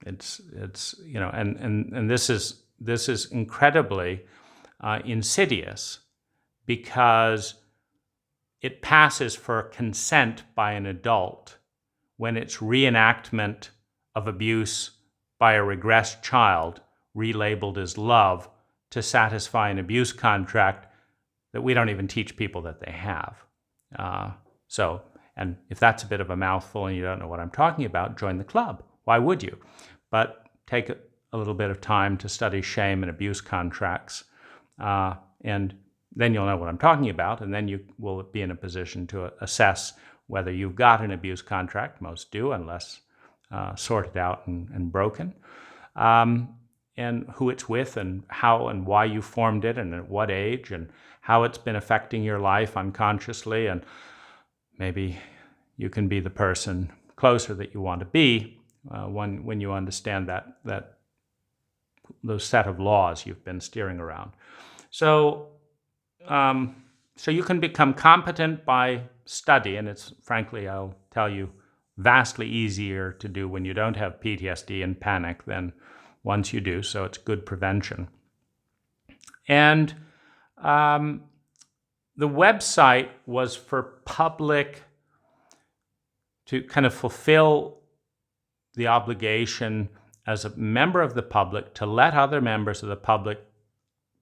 It's and this is incredibly insidious, because it passes for consent by an adult when it's reenactment of abuse by a regressed child relabeled as love to satisfy an abuse contract that we don't even teach people that they have. And if that's a bit of a mouthful and you don't know what I'm talking about, join the club. Why would you? But take a little bit of time to study shame and abuse contracts, and then you'll know what I'm talking about, and then you will be in a position to assess whether you've got an abuse contract. Most do, unless sorted out and broken, and who it's with, and how and why you formed it, and at what age, and how it's been affecting your life unconsciously, and maybe you can be the person closer that you want to be when you understand that those set of laws you've been steering around. So you can become competent by study, and it's, frankly, I'll tell you, vastly easier to do when you don't have PTSD and panic than once you do, so it's good prevention. And the website was for public, to kind of fulfill the obligation as a member of the public to let other members of the public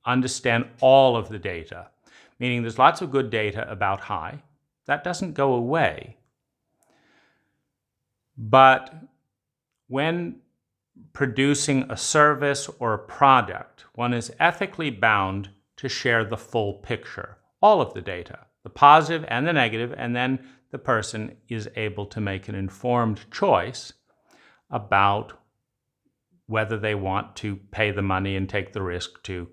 understand all of the data. Meaning there's lots of good data about high. That doesn't go away. But when producing a service or a product, one is ethically bound to share the full picture, all of the data, the positive and the negative, and then the person is able to make an informed choice about whether they want to pay the money and take the risk to,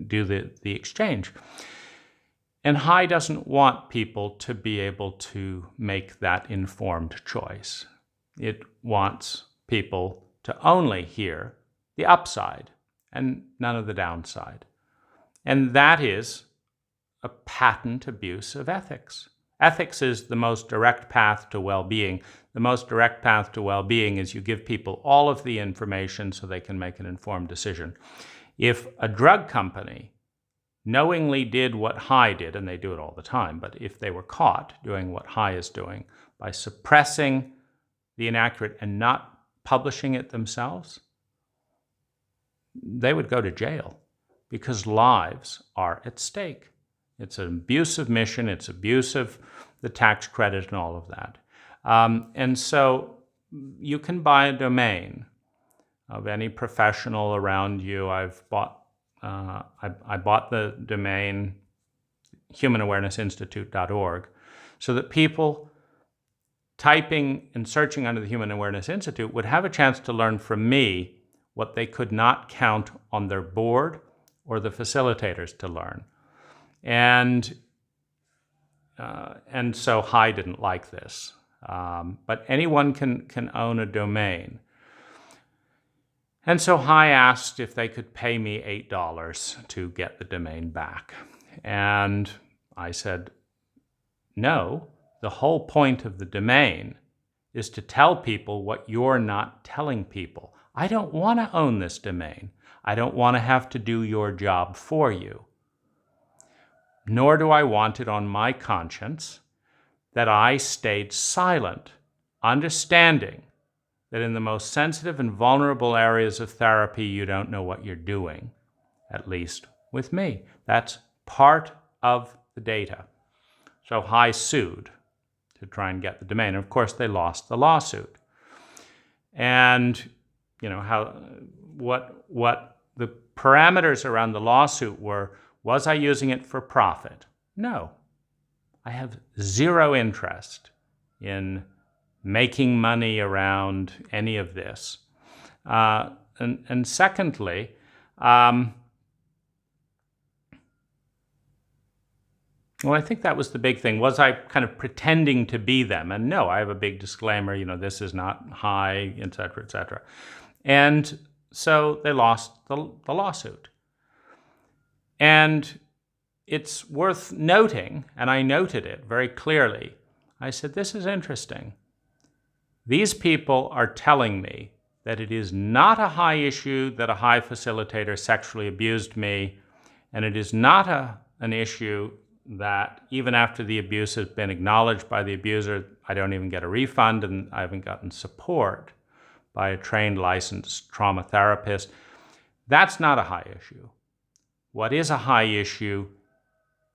do the exchange. And high doesn't want people to be able to make that informed choice. It wants people to only hear the upside and none of the downside. And that is a patent abuse of ethics. Ethics is the most direct path to well-being. The most direct path to well-being is you give people all of the information so they can make an informed decision. If a drug company knowingly did what high did, and they do it all the time, but if they were caught doing what high is doing by suppressing the inaccurate and not publishing it themselves, they would go to jail because lives are at stake. It's an abusive mission. It's abuse of the tax credit and all of that. And so you can buy a domain of any professional around you. I bought the domain humanawarenessinstitute.org so that people typing and searching under the Human Awareness Institute would have a chance to learn from me what they could not count on their board or the facilitators to learn. And so Hi didn't like this. But anyone can own a domain. And so Hi asked if they could pay me $8 to get the domain back. And I said, no, the whole point of the domain is to tell people what you're not telling people. I don't want to own this domain. I don't want to have to do your job for you. Nor do I want it on my conscience that I stayed silent, understanding that in the most sensitive and vulnerable areas of therapy, you don't know what you're doing, at least with me. That's part of the data. So Hi sued to try and get the domain. And of course, they lost the lawsuit. And what the parameters around the lawsuit were, was I using it for profit? No. I have zero interest in making money around any of this. And secondly, well, I think that was the big thing. Was I kind of pretending to be them? And no, I have a big disclaimer, this is not Hi, et cetera, et cetera. And so they lost the lawsuit. And it's worth noting, and I noted it very clearly. I said, this is interesting. These people are telling me that it is not a Hi issue that a Hi facilitator sexually abused me, and it is not an issue that even after the abuse has been acknowledged by the abuser, I don't even get a refund and I haven't gotten support by a trained, licensed trauma therapist. That's not a Hi issue. What is a Hi issue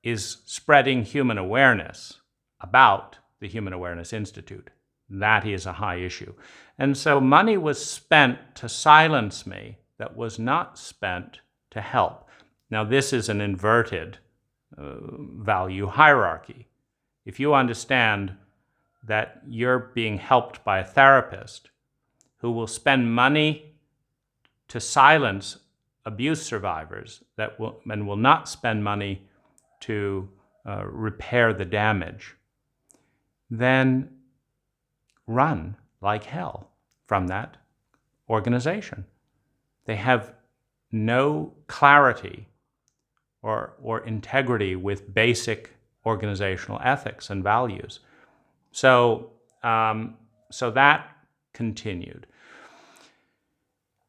is spreading human awareness about the Human Awareness Institute. That is a Hi issue. And so money was spent to silence me that was not spent to help. Now, this is an inverted value hierarchy. If you understand that you're being helped by a therapist who will spend money to silence abuse survivors and will not spend money to repair the damage, then run like hell from that organization. They have no clarity or integrity with basic organizational ethics and values. So that continued.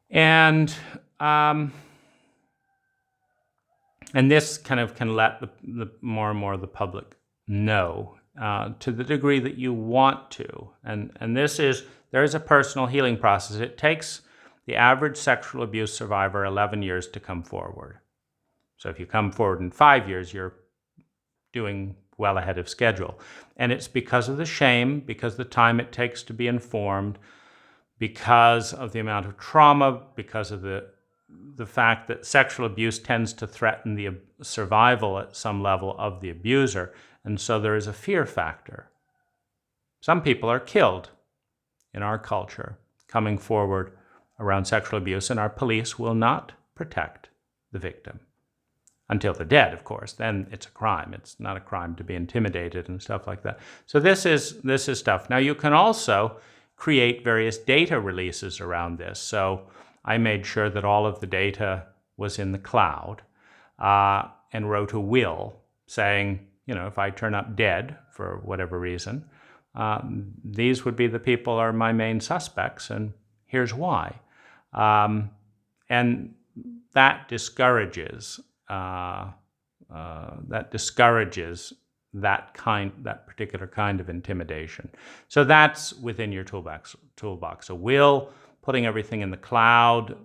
And this kind of can let the more and more of the public know to the degree that you want to. And there is a personal healing process. It takes the average sexual abuse survivor 11 years to come forward. So if you come forward in 5 years, you're doing well ahead of schedule. And it's because of the shame, because of the time it takes to be informed, because of the amount of trauma, because of the fact that sexual abuse tends to threaten the survival at some level of the abuser. And so there is a fear factor. Some people are killed in our culture coming forward around sexual abuse, and our police will not protect the victim. Until they're dead, of course. Then it's a crime. It's not a crime to be intimidated and stuff like that. So this is stuff. Now you can also create various data releases around this. So I made sure that all of the data was in the cloud and wrote a will saying, if I turn up dead for whatever reason, these would be the people are my main suspects, and here's why. And that discourages that particular kind of intimidation. So that's within your toolbox. A will, putting everything in the cloud,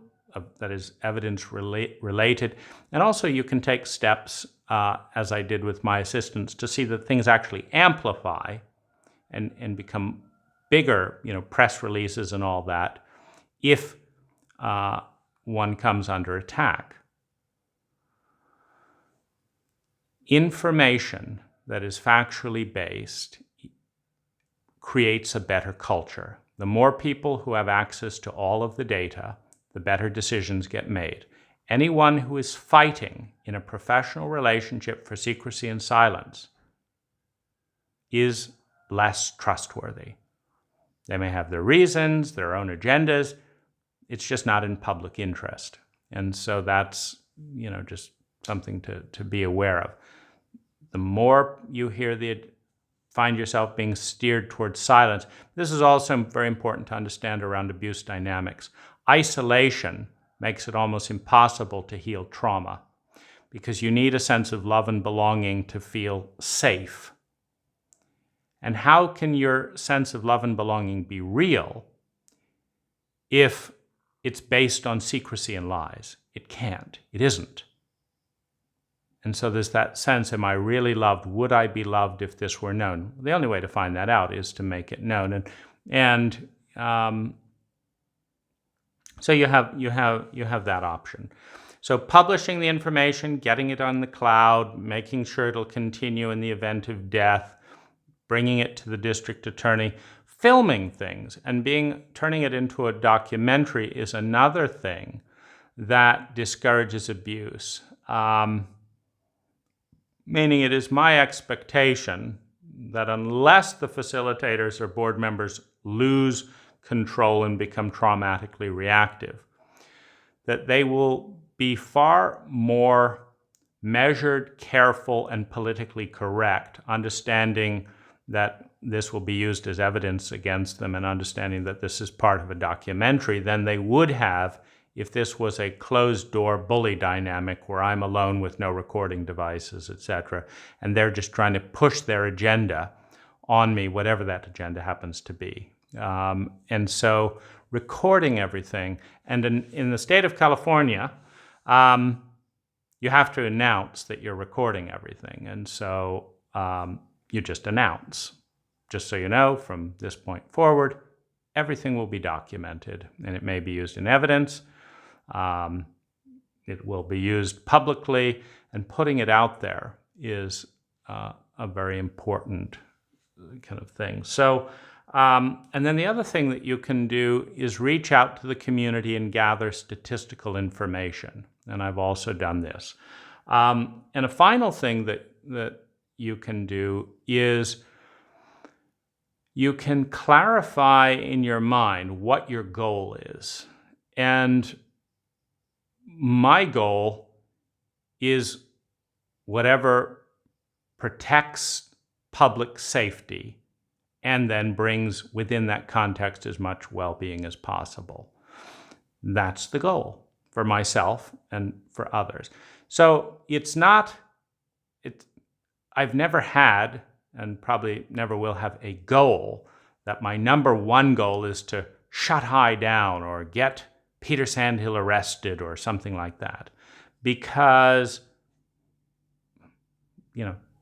that is evidence related. And also you can take steps, as I did with my assistants, to see that things actually amplify and become bigger, press releases and all that, if one comes under attack. Information that is factually based creates a better culture. The more people who have access to all of the data, the better decisions get made. Anyone who is fighting in a professional relationship for secrecy and silence is less trustworthy. They may have their reasons, their own agendas. It's just not in public interest. And so that's, just something to be aware of. The more you find yourself being steered towards silence, this is also very important to understand around abuse dynamics. Isolation makes it almost impossible to heal trauma because you need a sense of love and belonging to feel safe. And how can your sense of love and belonging be real if it's based on secrecy and lies? It can't. It isn't. And so there's that sense, am I really loved? Would I be loved if this were known? The only way to find that out is to make it known. So you have that option. So publishing the information, getting it on the cloud, making sure it'll continue in the event of death, bringing it to the district attorney, filming things and turning it into a documentary is another thing that discourages abuse. Meaning it is my expectation that unless the facilitators or board members lose control and become traumatically reactive, that they will be far more measured, careful, and politically correct, understanding that this will be used as evidence against them and understanding that this is part of a documentary than they would have if this was a closed-door bully dynamic where I'm alone with no recording devices, etc., and they're just trying to push their agenda on me, whatever that agenda happens to be. And so recording everything, and in the state of California, you have to announce that you're recording everything. And so you just announce, just so you know, from this point forward, everything will be documented, and it may be used in evidence. It will be used publicly, and putting it out there is a very important kind of thing. So, and then the other thing that you can do is reach out to the community and gather statistical information. And I've also done this. And a final thing that you can do is you can clarify in your mind what your goal is. And my goal is whatever protects public safety and then brings within that context as much well-being as possible. That's the goal for myself and for others. So I've never had, and probably never will have, a goal that my number one goal is to shut High down or get Peter Sandhill arrested or something like that. Because,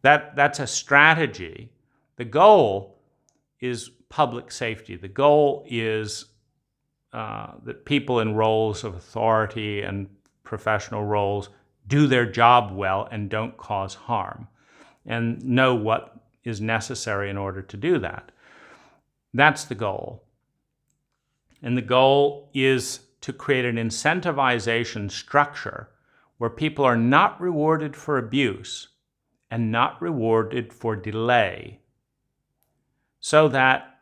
that's a strategy. The goal is public safety. The goal is that people in roles of authority and professional roles do their job well and don't cause harm, and know what is necessary in order to do that. That's the goal. And the goal is to create an incentivization structure where people are not rewarded for abuse and not rewarded for delay, so that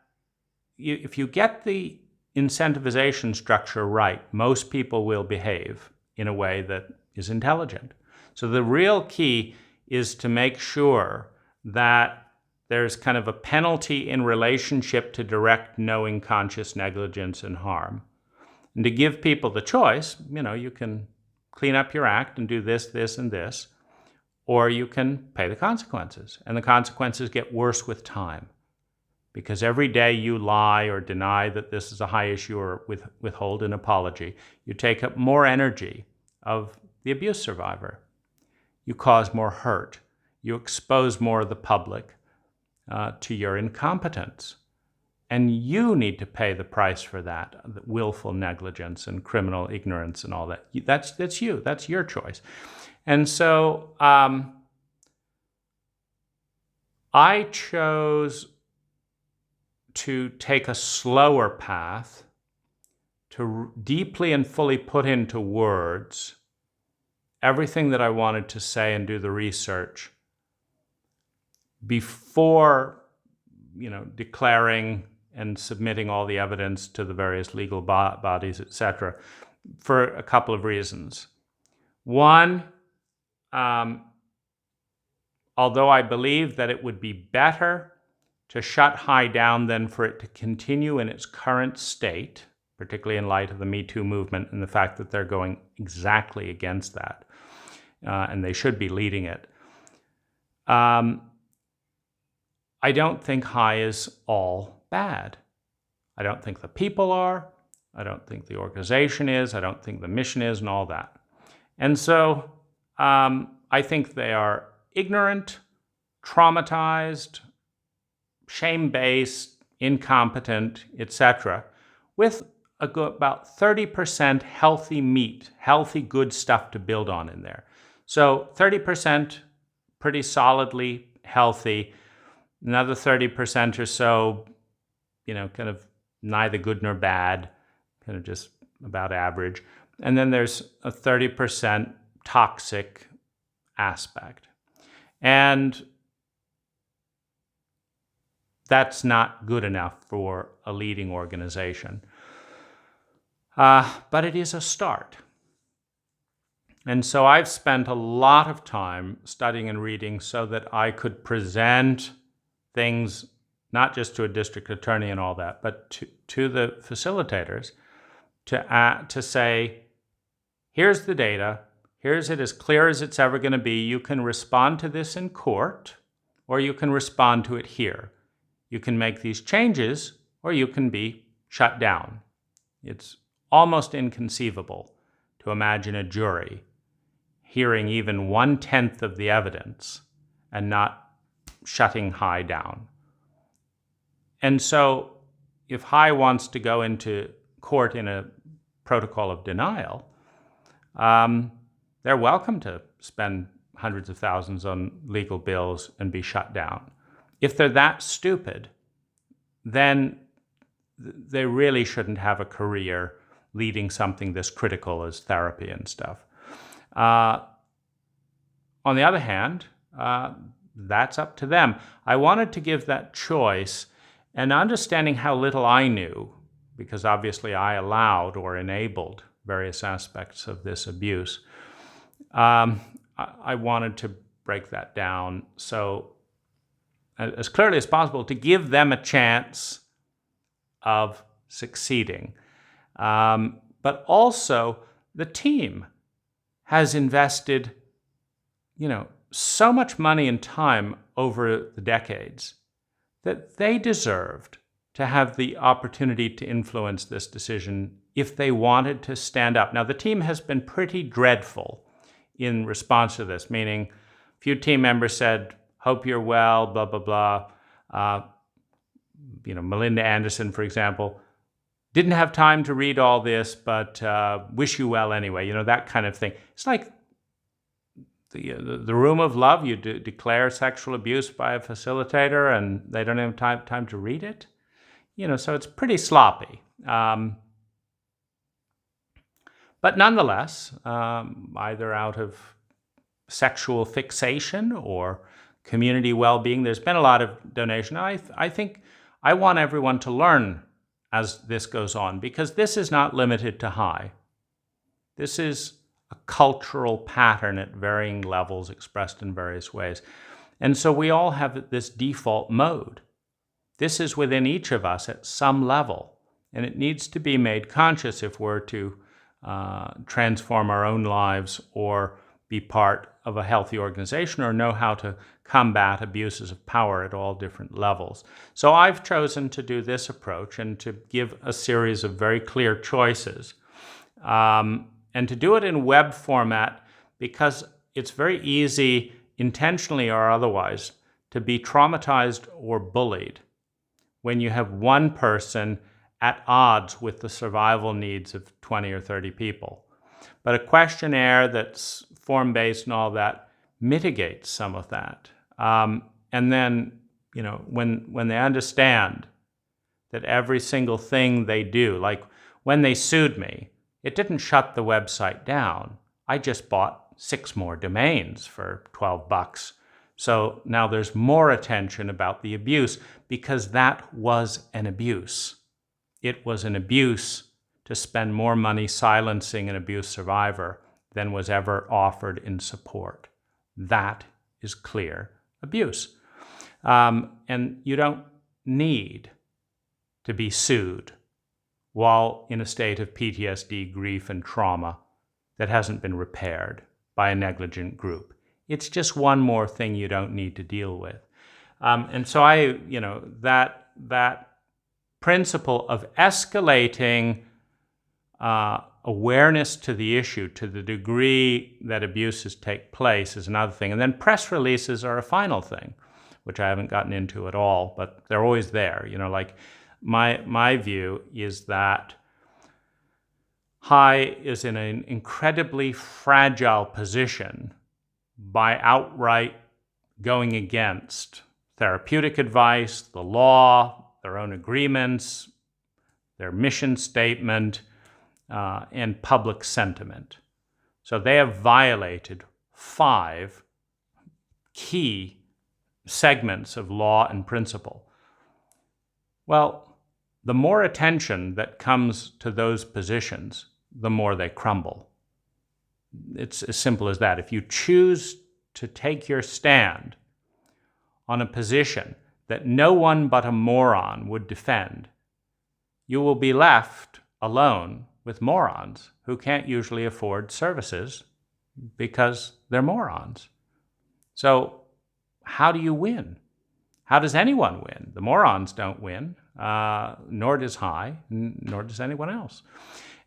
if you get the incentivization structure right, most people will behave in a way that is intelligent. So the real key is to make sure that there's kind of a penalty in relationship to direct, knowing, conscious negligence and harm. And to give people the choice, you can clean up your act and do this, this, and this, or you can pay the consequences. And the consequences get worse with time. because every day you lie or deny that this is a high issue or withhold an apology, you take up more energy of the abuse survivor. You cause more hurt. You expose more of the public to your incompetence. And you need to pay the price for that, willful negligence and criminal ignorance and all that. That's you. That's your choice. And so I chose to take a slower path, to deeply and fully put into words everything that I wanted to say and do the research before, declaring and submitting all the evidence to the various legal bodies, etc., for a couple of reasons. One, although I believe that it would be better to shut high down than for it to continue in its current state, particularly in light of the Me Too movement and the fact that they're going exactly against that, and they should be leading it. I don't think high is all bad. I don't think the people are. I don't think the organization is. I don't think the mission is, and all that. And so I think they are ignorant, traumatized, shame-based, incompetent, etc., with about 30% healthy meat, healthy, good stuff to build on in there. So 30% pretty solidly healthy, another 30% or so, kind of neither good nor bad, kind of just about average. And then there's a 30% toxic aspect. And that's not good enough for a leading organization. But it is a start. And so I've spent a lot of time studying and reading so that I could present things not just to a district attorney and all that, but to the facilitators to say, here's the data, here's it as clear as it's ever going to be. You can respond to this in court, or you can respond to it here. You can make these changes, or you can be shut down. It's almost inconceivable to imagine a jury hearing even 1/10 of the evidence and not shutting high down. And so if high wants to go into court in a protocol of denial, they're welcome to spend hundreds of thousands on legal bills and be shut down. If they're that stupid, then they really shouldn't have a career leading something this critical as therapy and stuff. On the other hand, that's up to them. I wanted to give that choice, and understanding how little I knew, because obviously I allowed or enabled various aspects of this abuse, I wanted to break that down so as clearly as possible to give them a chance of succeeding. But also the team has invested, so much money and time over the decades that they deserved to have the opportunity to influence this decision if they wanted to stand up. Now, the team has been pretty dreadful in response to this, meaning a few team members said, hope you're well, blah, blah, blah. Melinda Anderson, for example, didn't have time to read all this, but wish you well anyway, that kind of thing. It's like the room of love, you declare sexual abuse by a facilitator and they don't have time to read it. So it's pretty sloppy. But nonetheless, either out of sexual fixation or community well-being, there's been a lot of donation. I think I want everyone to learn as this goes on, because this is not limited to high. This is a cultural pattern at varying levels expressed in various ways. And so we all have this default mode. This is within each of us at some level, and it needs to be made conscious if we're to transform our own lives or be part of a healthy organization or know how to combat abuses of power at all different levels. So I've chosen to do this approach and to give a series of very clear choices, and to do it in web format because it's very easy, intentionally or otherwise, to be traumatized or bullied when you have one person at odds with the survival needs of 20 or 30 people. But a questionnaire that's form-based and all that mitigates some of that. And then, when they understand that every single thing they do, like when they sued me, it didn't shut the website down. I just bought 6 more domains for $12. So now there's more attention about the abuse because that was an abuse. It was an abuse to spend more money silencing an abuse survivor than was ever offered in support. That is clear abuse. And you don't need to be sued while in a state of PTSD, grief, and trauma that hasn't been repaired by a negligent group. It's just one more thing you don't need to deal with. And so that principle of escalating awareness to the issue to the degree that abuses take place is another thing. And then press releases are a final thing, which I haven't gotten into at all, but they're always there. Like my view is that High is in an incredibly fragile position by outright going against therapeutic advice, the law, their own agreements, their mission statement, and public sentiment. So they have violated 5 key segments of law and principle. Well, the more attention that comes to those positions, the more they crumble. It's as simple as that. If you choose to take your stand on a position that no one but a moron would defend, you will be left alone with morons who can't usually afford services because they're morons. So how do you win? How does anyone win? The morons don't win, nor does High, nor does anyone else.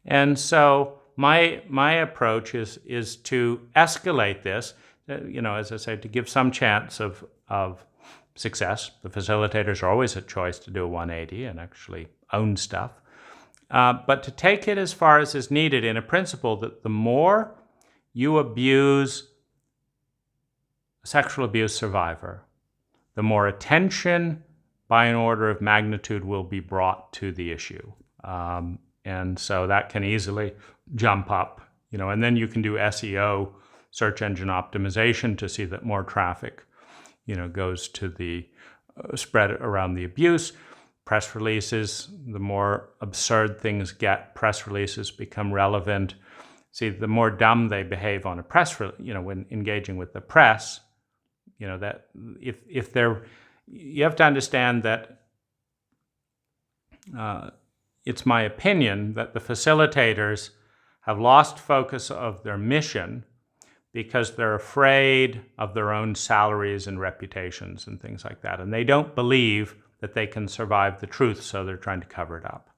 And so my approach is to escalate this, as I say, to give some chance of success. The facilitators are always a choice to do a 180 and actually own stuff. But to take it as far as is needed in a principle that the more you abuse a sexual abuse survivor, the more attention by an order of magnitude will be brought to the issue. And so that can easily jump up, and then you can do SEO, search engine optimization, to see that more traffic, goes to the spread around the abuse. Press releases, the more absurd things get, press releases become relevant. See, the more dumb they behave on a press, when engaging with the press, that if they're, you have to understand that it's my opinion that the facilitators have lost focus of their mission because they're afraid of their own salaries and reputations and things like that. And they don't believe that they can survive the truth, so they're trying to cover it up.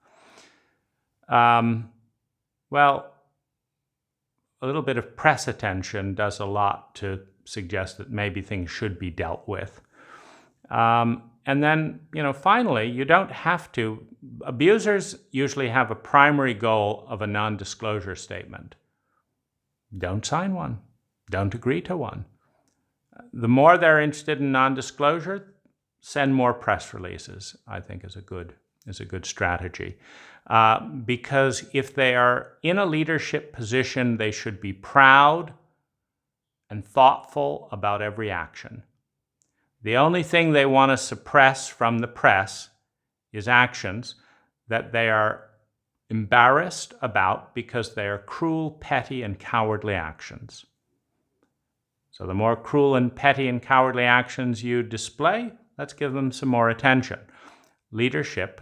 Well, a little bit of press attention does a lot to suggest that maybe things should be dealt with. And then, finally, you don't have to. Abusers usually have a primary goal of a non-disclosure statement. Don't sign one. Don't agree to one. The more they're interested in non-disclosure, send more press releases, I think is a good strategy. Because if they are in a leadership position, they should be proud and thoughtful about every action. The only thing they want to suppress from the press is actions that they are embarrassed about because they are cruel, petty, and cowardly actions. So the more cruel and petty and cowardly actions you display, let's give them some more attention. Leadership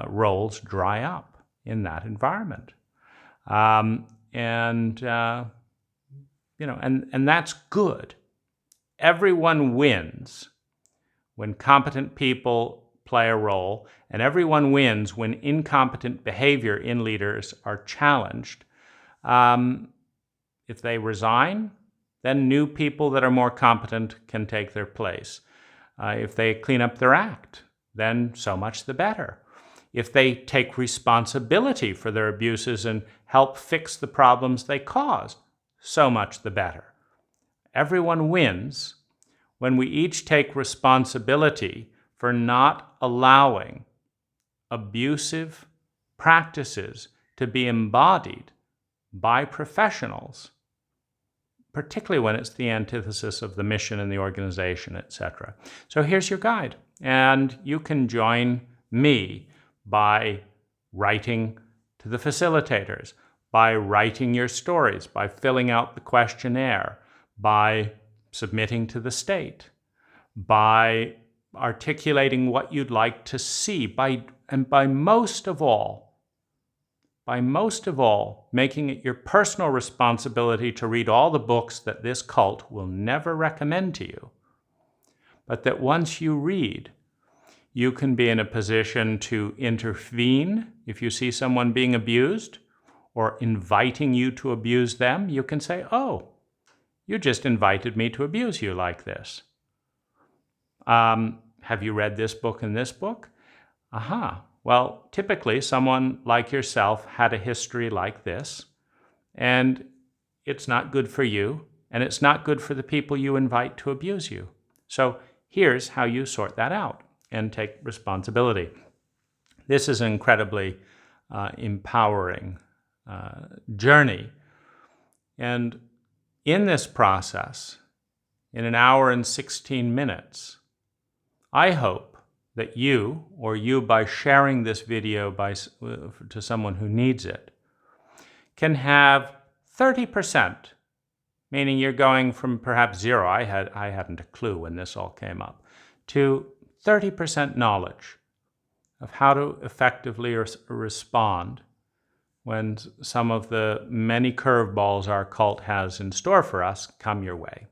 roles dry up in that environment. and that's good. Everyone wins when competent people play a role, and everyone wins when incompetent behavior in leaders are challenged. If they resign, then new people that are more competent can take their place. If they clean up their act, then so much the better. If they take responsibility for their abuses and help fix the problems they caused, so much the better. Everyone wins when we each take responsibility for not allowing abusive practices to be embodied by professionals, particularly when it's the antithesis of the mission and the organization, etc. So here's your guide, and you can join me by writing to the facilitators, by writing your stories, by filling out the questionnaire, by submitting to the state, by articulating what you'd like to see, by most of all, making it your personal responsibility to read all the books that this cult will never recommend to you, but that once you read, you can be in a position to intervene if you see someone being abused or inviting you to abuse them. You can say, oh, you just invited me to abuse you like this. Have you read this book and this book? Aha. Well, typically someone like yourself had a history like this, and it's not good for you, and it's not good for the people you invite to abuse you. So here's how you sort that out and take responsibility. This is an incredibly empowering journey. And in this process, in an hour and 16 minutes, I hope that you, or you by sharing this video to someone who needs it, can have 30%, meaning you're going from perhaps zero, I hadn't a clue when this all came up, to 30% knowledge of how to effectively respond when some of the many curveballs our cult has in store for us come your way.